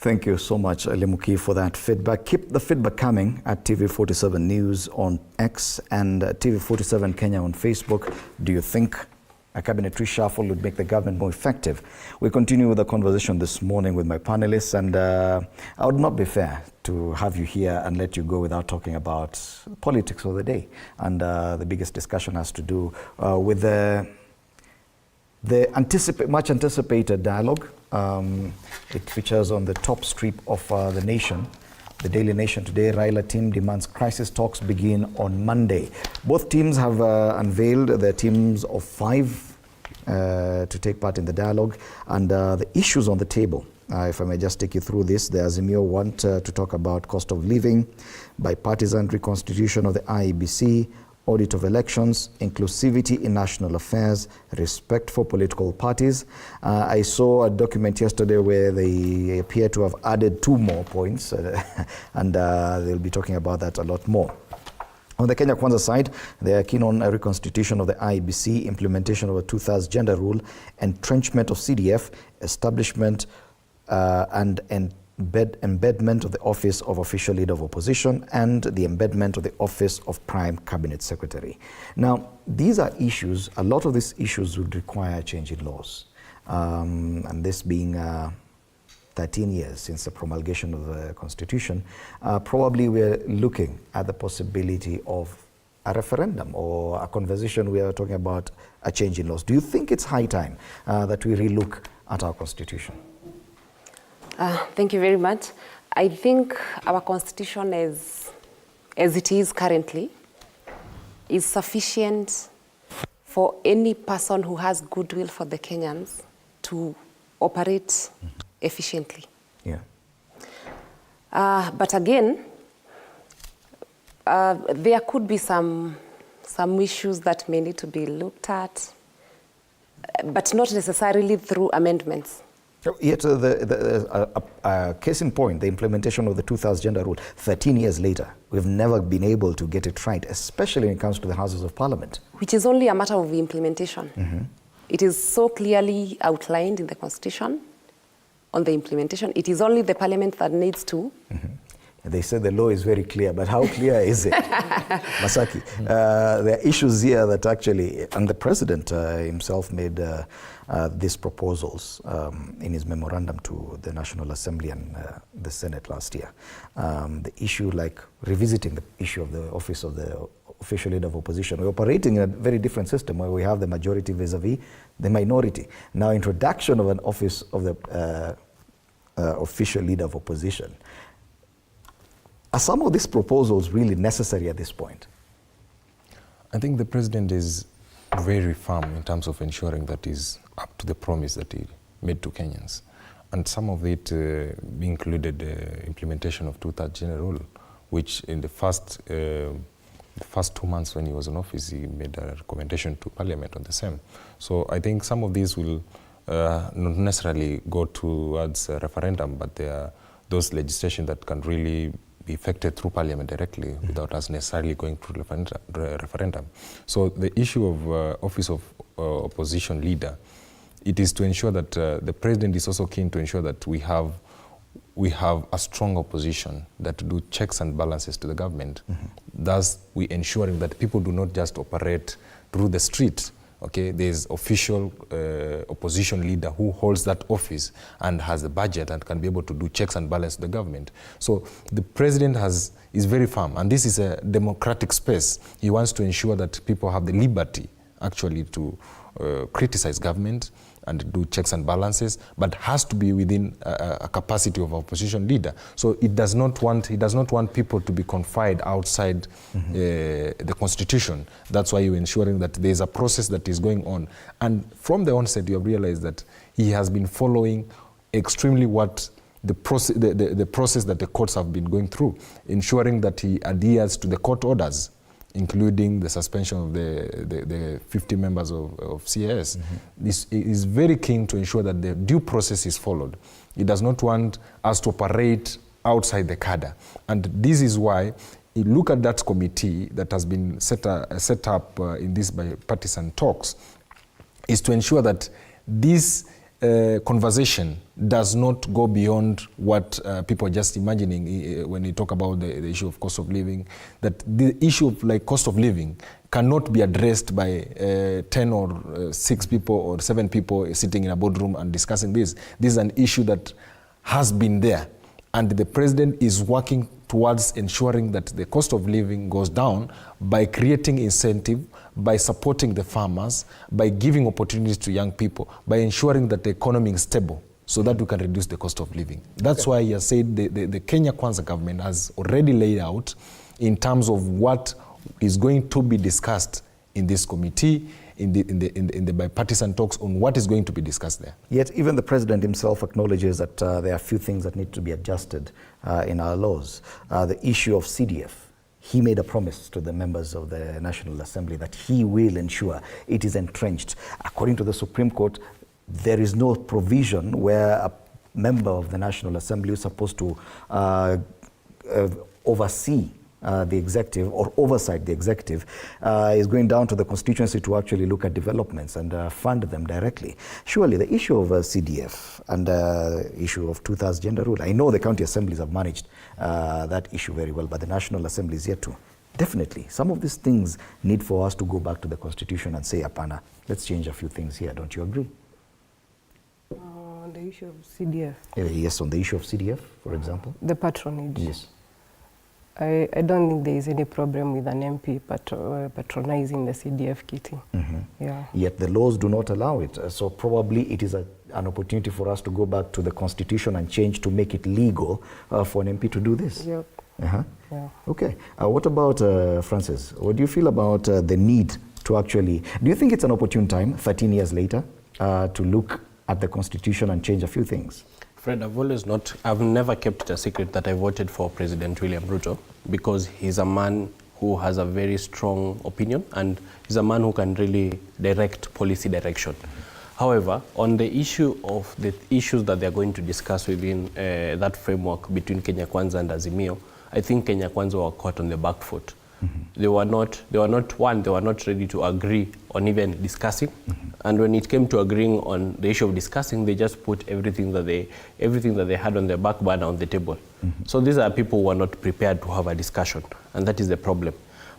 Speaker 1: Thank you so much, Lemuki, for that feedback. Keep the feedback coming at TV47 News on X and TV47 Kenya on Facebook. Do you think a cabinet reshuffle would make the government more effective? We continue with the conversation this morning with my panelists, and I would not be fair to have you here and let you go without talking about politics of the day. And the biggest discussion has to do with the much anticipated dialogue. It features on the top strip of the Nation, the Daily Nation today. Raila team demands crisis talks begin on Monday. Both teams have unveiled their teams of 5 to take part in the dialogue, and the issues on the table. If I may just take you through this, the Azimio want to talk about cost of living, bipartisan reconstitution of the IEBC, audit of elections, inclusivity in national affairs, respect for political parties. I saw a document yesterday where they appear to have added 2 more points, and they'll be talking about that a lot more. On the Kenya Kwanza side, they are keen on a reconstitution of the IEBC, implementation of a 2/3 gender rule, entrenchment of CDF, establishment and embedment of the office of official leader of opposition, and the embedment of the office of prime cabinet secretary. Now, these are issues, a lot of these issues would require a change in laws. And this being 13 years since the promulgation of the constitution, probably we're looking at the possibility of a referendum or a conversation. We are talking about a change in laws. Do you think it's high time that we relook at our constitution?
Speaker 5: Thank you very much. I think our constitution, as it is currently, is sufficient for any person who has goodwill for the Kenyans to operate efficiently.
Speaker 1: Yeah.
Speaker 5: But again, there could be some issues that may need to be looked at, but not necessarily through amendments.
Speaker 1: Yet, case in point, the implementation of the 2/3 gender rule, 13 years later, we've never been able to get it right, especially when it comes to the Houses of Parliament.
Speaker 5: Which is only a matter of the implementation. It is so clearly outlined in the Constitution on the implementation. It is only the Parliament that needs to.
Speaker 1: They say the law is very clear, but how clear is it? Masaki, there are issues here that actually, and the President himself made these proposals in his memorandum to the National Assembly and the Senate last year. The issue like revisiting the issue of the office of the official leader of opposition. We're operating in a very different system where we have the majority vis-a-vis the minority. Now, introduction of an office of the official leader of opposition. Are some of these proposals really necessary at this point?
Speaker 4: I think the president is very firm in terms of ensuring that he's up to the promise that he made to Kenyans. And some of it included implementation of two-thirds general rule, which in the first 2 months when he was in office, he made a recommendation to Parliament on the same. So I think some of these will not necessarily go towards a referendum, but there are those legislation that can really be effected through Parliament directly without us necessarily going through referendum. So the issue of Office of Opposition Leader, it is to ensure that the president is also keen to ensure that we have a strong opposition that do checks and balances to the government. Thus, we ensuring that people do not just operate through the street. Okay, there's official opposition leader who holds that office and has the budget and can be able to do checks and balance to the government. So the president is very firm, and this is a democratic space. He wants to ensure that people have the liberty actually to criticize government and do checks and balances, but has to be within a capacity of opposition leader. So he does not want people to be confined outside the constitution. That's why you're ensuring that there's a process that is going on. And from the onset, you have realized that he has been following extremely what the process that the courts have been going through, ensuring that he adheres to the court orders, including the suspension of the 50 members of CAS. This is very keen to ensure that the due process is followed. He does not want us to operate outside the cadre. And this is why you look at that committee that has been set up in these bipartisan talks, is to ensure that this conversation does not go beyond what people are just imagining when you talk about the issue of cost of living, that the issue of like cost of living cannot be addressed by 10 or 6 people or 7 people sitting in a boardroom and discussing this. This is an issue that has been there, and the president is working towards ensuring that the cost of living goes down by creating incentive, by supporting the farmers, by giving opportunities to young people, by ensuring that the economy is stable so that we can reduce the cost of living. That's why he has said the Kenya Kwanza government has already laid out in terms of what is going to be discussed in this committee, in the bipartisan talks on what is going to be discussed there.
Speaker 1: Yet even the president himself acknowledges that there are a few things that need to be adjusted in our laws. The issue of CDF. He made a promise to the members of the National Assembly that he will ensure it is entrenched. According to the Supreme Court, there is no provision where a member of the National Assembly is supposed to oversee the executive or oversight the executive, is going down to the constituency to actually look at developments and fund them directly. Surely the issue of CDF and issue of two-thirds gender rule, I know the county assemblies have managed that issue very well, but the National Assembly is yet to. Definitely, some of these things need for us to go back to the constitution and say, Apana, let's change a few things here. Don't you agree?
Speaker 6: On the issue of CDF.
Speaker 1: Yes, on the issue of CDF, for example.
Speaker 6: The patronage.
Speaker 1: Yes.
Speaker 6: I don't think there is any problem with an MP patronizing the CDF kitty. Yeah.
Speaker 1: Yet the laws do not allow it. So probably it is an opportunity for us to go back to the constitution and change to make it legal for an MP to do this.
Speaker 6: Yep.
Speaker 1: Yeah.
Speaker 6: Okay.
Speaker 1: What about, Francis? What do you feel about the need to actually, do you think it's an opportune time, 13 years later, to look at the constitution and change a few things?
Speaker 7: Fred, I've never kept it a secret that I voted for President William Ruto, because he's a man who has a very strong opinion and he's a man who can really direct policy direction. However, on the issue of the issues that they're going to discuss within that framework between Kenya Kwanza and Azimio, I think Kenya Kwanza were caught on the back foot. They were not ready to agree on even discussing. And when it came to agreeing on the issue of discussing, they just put everything that they had on their back burner on the table. So these are people who are not prepared to have a discussion, and that is the problem.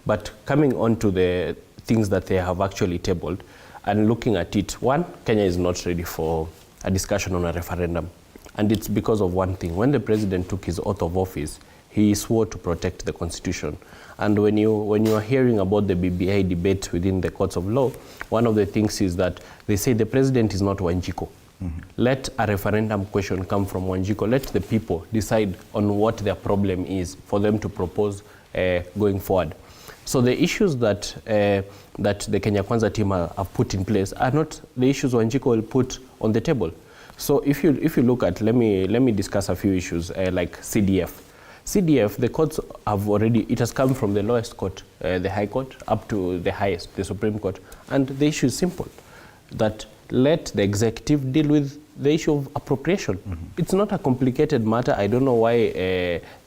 Speaker 7: But coming on to the things that they have actually tabled and looking at it, one, Kenya is not ready for a discussion on a referendum. And it's because of one thing. When the president took his oath of office, he swore to protect the Constitution. And when you are hearing about the BBI debate within the courts of law, one of the things is that they say the president is not Wanjiko. Let a referendum question come from Wanjiko. Let the people decide on what their problem is for them to propose going forward. So the issues that the Kenya Kwanza team have put in place are not the issues Wanjiko will put on the table. So if you look at, let me discuss a few issues like CDF. CDF, the courts have already, it has come from the lowest court, the High Court, up to the highest, the Supreme Court. And the issue is simple, that let the executive deal with the issue of appropriation. It's not a complicated matter. I don't know why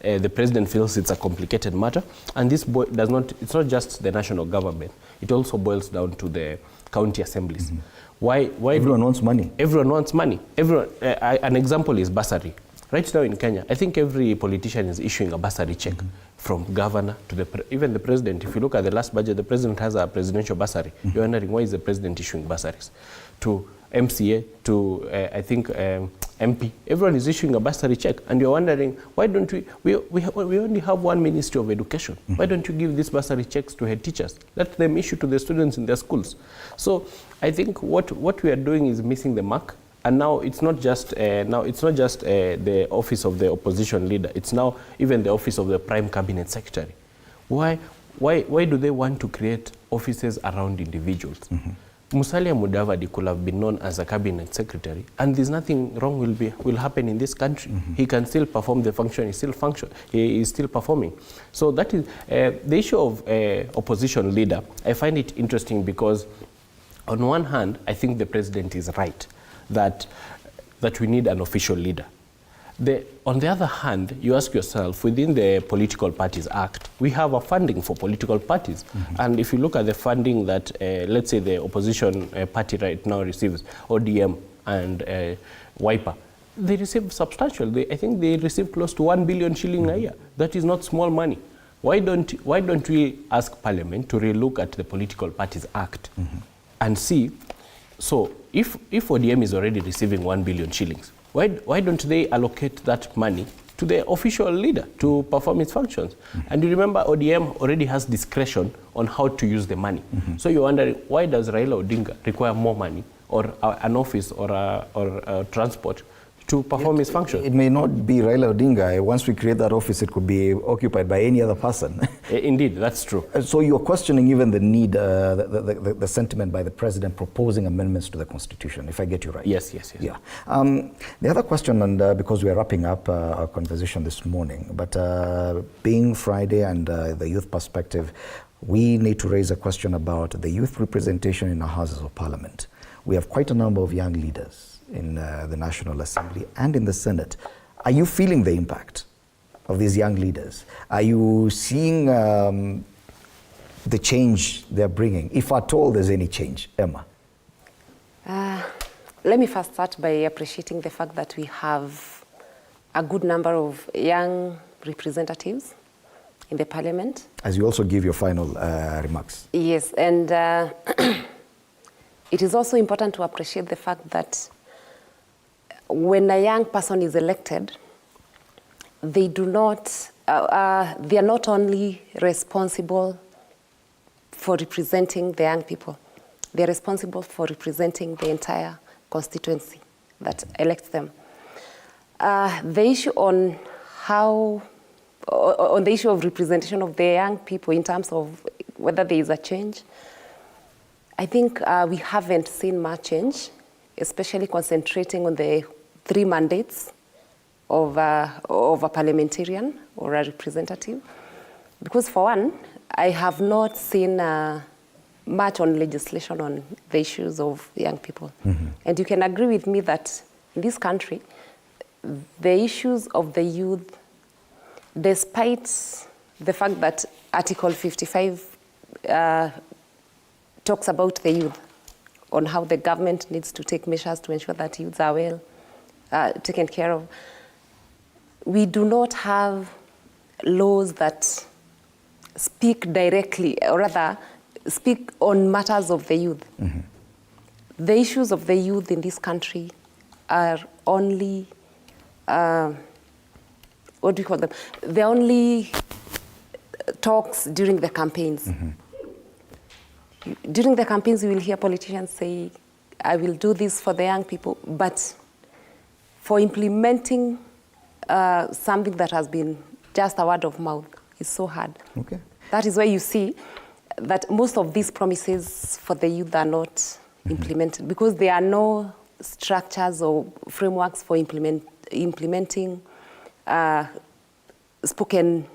Speaker 7: the president feels it's a complicated matter. And this it's not just the national government. It also boils down to the county assemblies. Why
Speaker 1: everyone wants money.
Speaker 7: Everyone wants money. An example is bursary. Right now in Kenya, I think every politician is issuing a bursary check from governor to even the president. If you look at the last budget, the president has a presidential bursary. You're wondering, why is the president issuing bursaries? To MCA, to I think MP, everyone is issuing a bursary check. And you're wondering, why don't we only have one Ministry of Education. Why don't you give these bursary checks to head teachers? Let them issue to the students in their schools. So I think what we are doing is missing the mark. And now it's not just the office of the opposition leader. It's now even the office of the prime cabinet secretary. Why do they want to create offices around individuals? Musalia Mudavadi could have been known as a cabinet secretary, and there's nothing wrong will happen in this country. He can still perform the function. He is still performing. So that is the issue of opposition leader. I find it interesting because, on one hand, I think the president is right that we need an official leader. On the other hand, you ask yourself, within the Political Parties Act, we have a funding for political parties. And if you look at the funding that, let's say, the opposition party right now receives, ODM and Wiper, they receive substantial. I think they receive close to 1 billion shilling a year. That is not small money. Why don't we ask Parliament to relook at the Political Parties Act and see, so if ODM is already receiving 1 billion shillings, why don't they allocate that money to the official leader to perform its functions? And you remember, ODM already has discretion on how to use the money. So you're wondering, why does Raila Odinga require more money or an office or a transport to perform his function?
Speaker 1: It may not be Raila Odinga. Once we create that office, it could be occupied by any other person.
Speaker 7: Indeed, that's true.
Speaker 1: So you're questioning even the need, the sentiment by the president proposing amendments to the Constitution, if I get you right.
Speaker 7: Yes.
Speaker 1: Yeah. The other question, and because we are wrapping up our conversation this morning, but being Friday and the youth perspective, we need to raise a question about the youth representation in our Houses of Parliament. We have quite a number of young leaders in the National Assembly and in the Senate. Are you feeling the impact of these young leaders? Are you seeing the change they're bringing, if at all there's any change? Emma?
Speaker 5: Let me first start by appreciating the fact that we have a good number of young representatives in the Parliament.
Speaker 1: As you also give your final remarks.
Speaker 5: Yes, and it is also important to appreciate the fact that when a young person is elected, they are not only responsible for representing the young people, they're responsible for representing the entire constituency that elects them. The issue on the issue of representation of the young people in terms of whether there is a change, I think we haven't seen much change, especially concentrating on the 3 mandates of a parliamentarian or a representative. Because for one, I have not seen much on legislation on the issues of young people. And you can agree with me that in this country, the issues of the youth, despite the fact that Article 55 talks about the youth, on how the government needs to take measures to ensure that youths are well taken care of, we do not have laws that speak directly, or rather speak on matters of the youth. The issues of the youth in this country are only what do you call them? They're only talks during the campaigns. During the campaigns, you will hear politicians say, I will do this for the young people, but for implementing something that has been just a word of mouth is so hard.
Speaker 1: Okay.
Speaker 5: That is why you see that most of these promises for the youth are not implemented, because there are no structures or frameworks for implementing spoken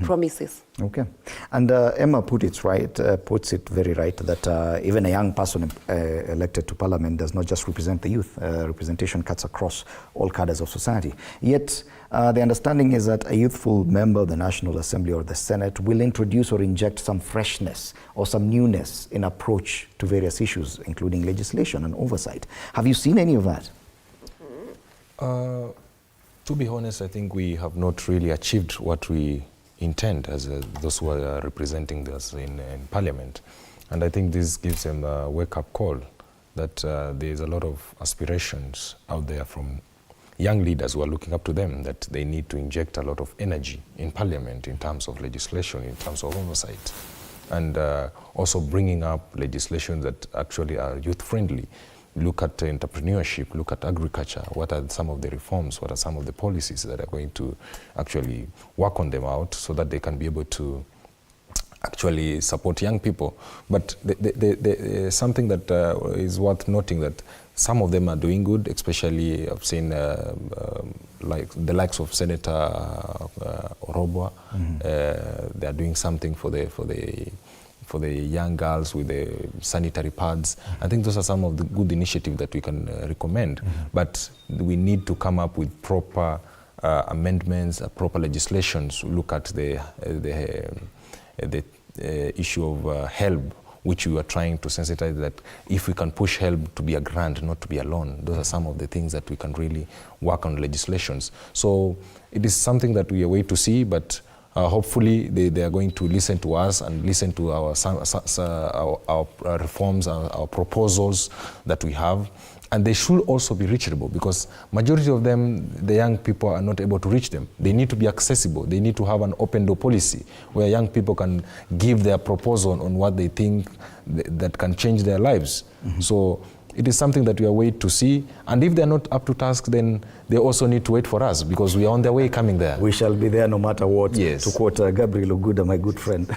Speaker 5: promises.
Speaker 1: Okay. And Emma puts it very right that even a young person elected to parliament does not just represent the youth. Representation cuts across all cadres of society. Yet the understanding is that a youthful member of the National Assembly or the Senate will introduce or inject some freshness or some newness in approach to various issues, including legislation and oversight. Have you seen any of that?
Speaker 4: To be honest, I think we have not really achieved what we intend as those who are representing us in Parliament. And I think this gives them a wake-up call that there's a lot of aspirations out there from young leaders who are looking up to them, that they need to inject a lot of energy in Parliament in terms of legislation, in terms of oversight, and also bringing up legislation that actually are youth-friendly. Look at entrepreneurship, look at agriculture. What are some of the reforms? What are some of the policies that are going to actually work on them out so that they can be able to actually support young people? But something that is worth noting, that some of them are doing good, especially I've seen like the likes of Senator Orobwa. They are doing something for the young girls with the sanitary pads. I think those are some of the good initiatives that we can recommend. But we need to come up with proper amendments, proper legislations. Look at the issue of HELB, which we are trying to sensitize that if we can push HELB to be a grant, not to be a loan. Those are some of the things that we can really work on legislations. So it is something that we are waiting to see, but hopefully they are going to listen to us and listen to our reforms, our proposals that we have. And they should also be reachable, because majority of them, the young people are not able to reach them. They need to be accessible. They need to have an open door policy where young people can give their proposal on what they think that can change their lives. So it is something that we are waiting to see. And if they're not up to task, then they also need to wait for us, because we are on their way coming there.
Speaker 1: We shall be there no matter what,
Speaker 4: yes.
Speaker 1: To quote Gabriel Oguda, my good friend.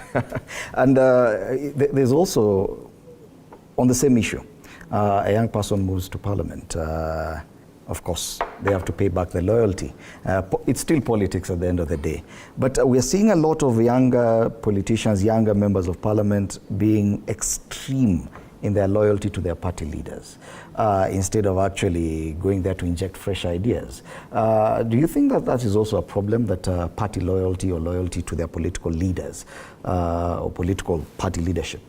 Speaker 1: And there's also, on the same issue, a young person moves to parliament. Of course, they have to pay back the loyalty. It's still politics at the end of the day. But we're seeing a lot of younger politicians, younger members of parliament being extreme in their loyalty to their party leaders, instead of actually going there to inject fresh ideas. Do you think that that is also a problem, that party loyalty or loyalty to their political leaders or political party leadership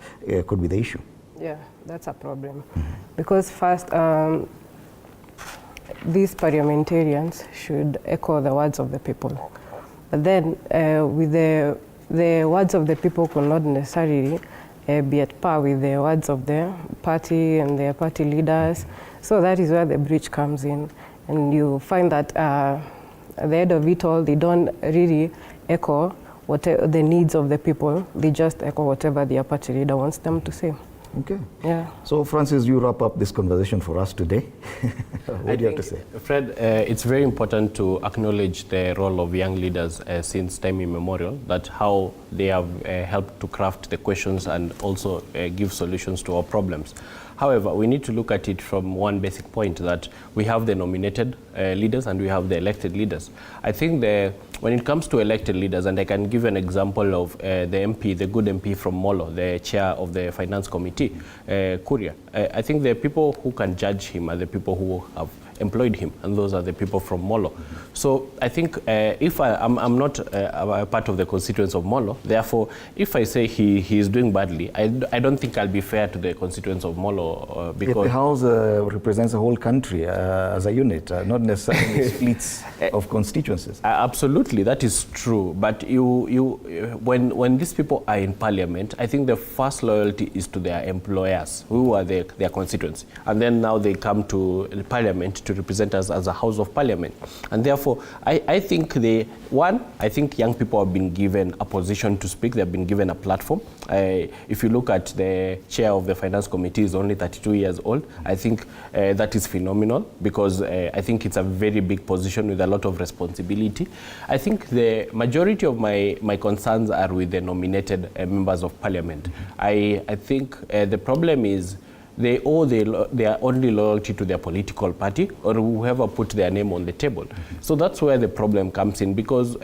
Speaker 1: could be the issue?
Speaker 6: Yeah, that's a problem. Because first, these parliamentarians should echo the words of the people. But then with the words of the people could not necessarily be at par with the words of the party and their party leaders. So that is where the breach comes in. And you find that at the end of it all, they don't really echo whatever the needs of the people. They just echo whatever their party leader wants them to say.
Speaker 1: Okay.
Speaker 6: Yeah.
Speaker 1: So, Francis, you wrap up this conversation for us today. What do you have to say?
Speaker 7: Fred, it's very important to acknowledge the role of young leaders since time immemorial, that how they have helped to craft the questions and also give solutions to our problems. However, we need to look at it from one basic point, that we have the nominated leaders and we have the elected leaders. I think when it comes to elected leaders, and I can give an example of the MP, the good MP from Molo, the chair of the Finance Committee, Kuria. I think the people who can judge him are the people who have employed him, and those are the people from Molo. So I think if I'm not a part of the constituents of Molo, therefore, if I say he is doing badly, I don't think I'll be fair to the constituents of Molo, because
Speaker 1: the House represents the whole country as a unit, not necessarily splits of constituencies.
Speaker 7: Absolutely, that is true. But when these people are in Parliament, I think the first loyalty is to their employers, who are their constituents, and then now they come to Parliament to represent us as a House of Parliament. And therefore, I think I think young people have been given a position to speak. They have been given a platform. If you look at the chair of the Finance Committee is only 32 years old, I think that is phenomenal, because I think it's a very big position with a lot of responsibility. I think the majority of my concerns are with the nominated members of Parliament. I think the problem is they owe their only loyalty to their political party or whoever put their name on the table. So that's where the problem comes in, because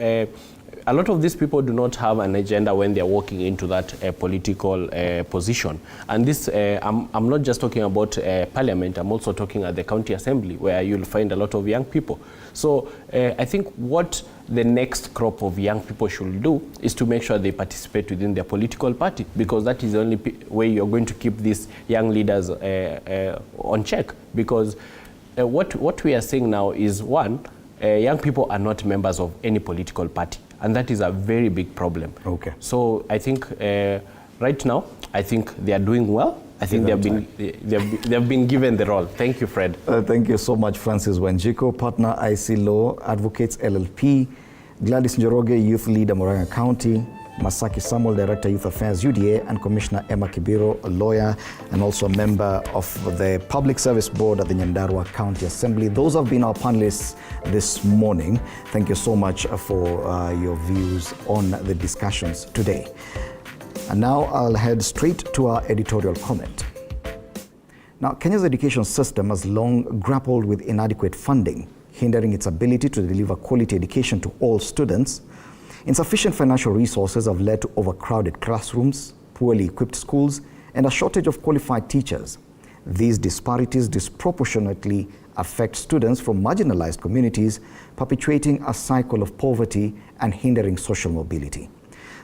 Speaker 7: a lot of these people do not have an agenda when they're walking into that political position. And this, I'm not just talking about Parliament, I'm also talking at the County Assembly, where you'll find a lot of young people. So I think what the next crop of young people should do is to make sure they participate within their political party, because that is the only way you're going to keep these young leaders on check. Because what we are seeing now is, one, young people are not members of any political party. And that is a very big problem. Okay. So I think right now, I think they are doing well. I think they've been given the role. Thank you, Fred.
Speaker 1: Thank you so much, Francis Wanjiko, partner IC Law Advocates LLP, Gladys Njoroge, Youth Leader, Murang'a County, Masaki Samuel, Director, Youth Affairs, UDA, and Commissioner Emma Kibiro, a lawyer and also a member of the Public Service Board at the Nyandarua County Assembly. Those have been our panelists this morning. Thank you so much for your views on the discussions today. And now I'll head straight to our editorial comment. Now, Kenya's education system has long grappled with inadequate funding, hindering its ability to deliver quality education to all students. Insufficient financial resources have led to overcrowded classrooms, poorly equipped schools, and a shortage of qualified teachers. These disparities disproportionately affect students from marginalized communities, perpetuating a cycle of poverty and hindering social mobility.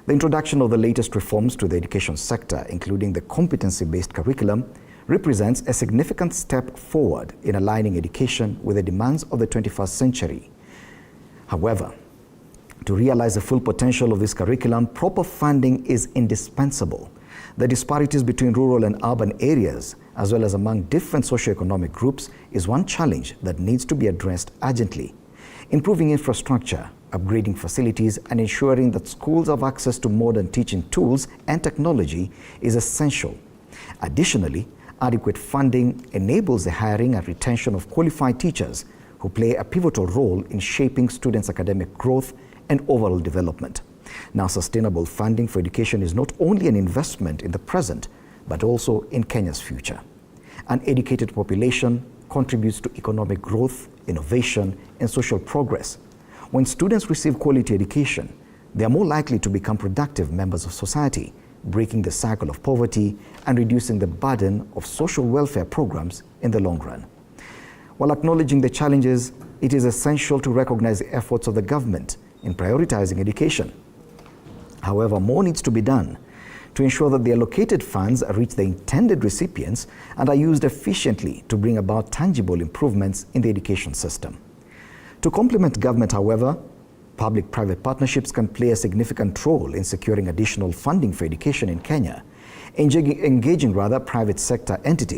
Speaker 1: The introduction of the latest reforms to the education sector, including the competency-based curriculum, represents a significant step forward in aligning education with the demands of the 21st century. However, to realize the full potential of this curriculum, proper funding is indispensable. The disparities between rural and urban areas, as well as among different socioeconomic groups, is one challenge that needs to be addressed urgently. Improving infrastructure, upgrading facilities, and ensuring that schools have access to modern teaching tools and technology is essential. Additionally, adequate funding enables the hiring and retention of qualified teachers who play a pivotal role in shaping students' academic growth and overall development. Now, sustainable funding for education is not only an investment in the present, but also in Kenya's future. An educated population contributes to economic growth, innovation, and social progress. When students receive quality education, they are more likely to become productive members of society, breaking the cycle of poverty and reducing the burden of social welfare programs in the long run. While acknowledging the challenges, it is essential to recognize the efforts of the government in prioritizing education. However, more needs to be done to ensure that the allocated funds reach the intended recipients and are used efficiently to bring about tangible improvements in the education system. To complement government, however, public-private partnerships can play a significant role in securing additional funding for education in Kenya, engaging private sector entities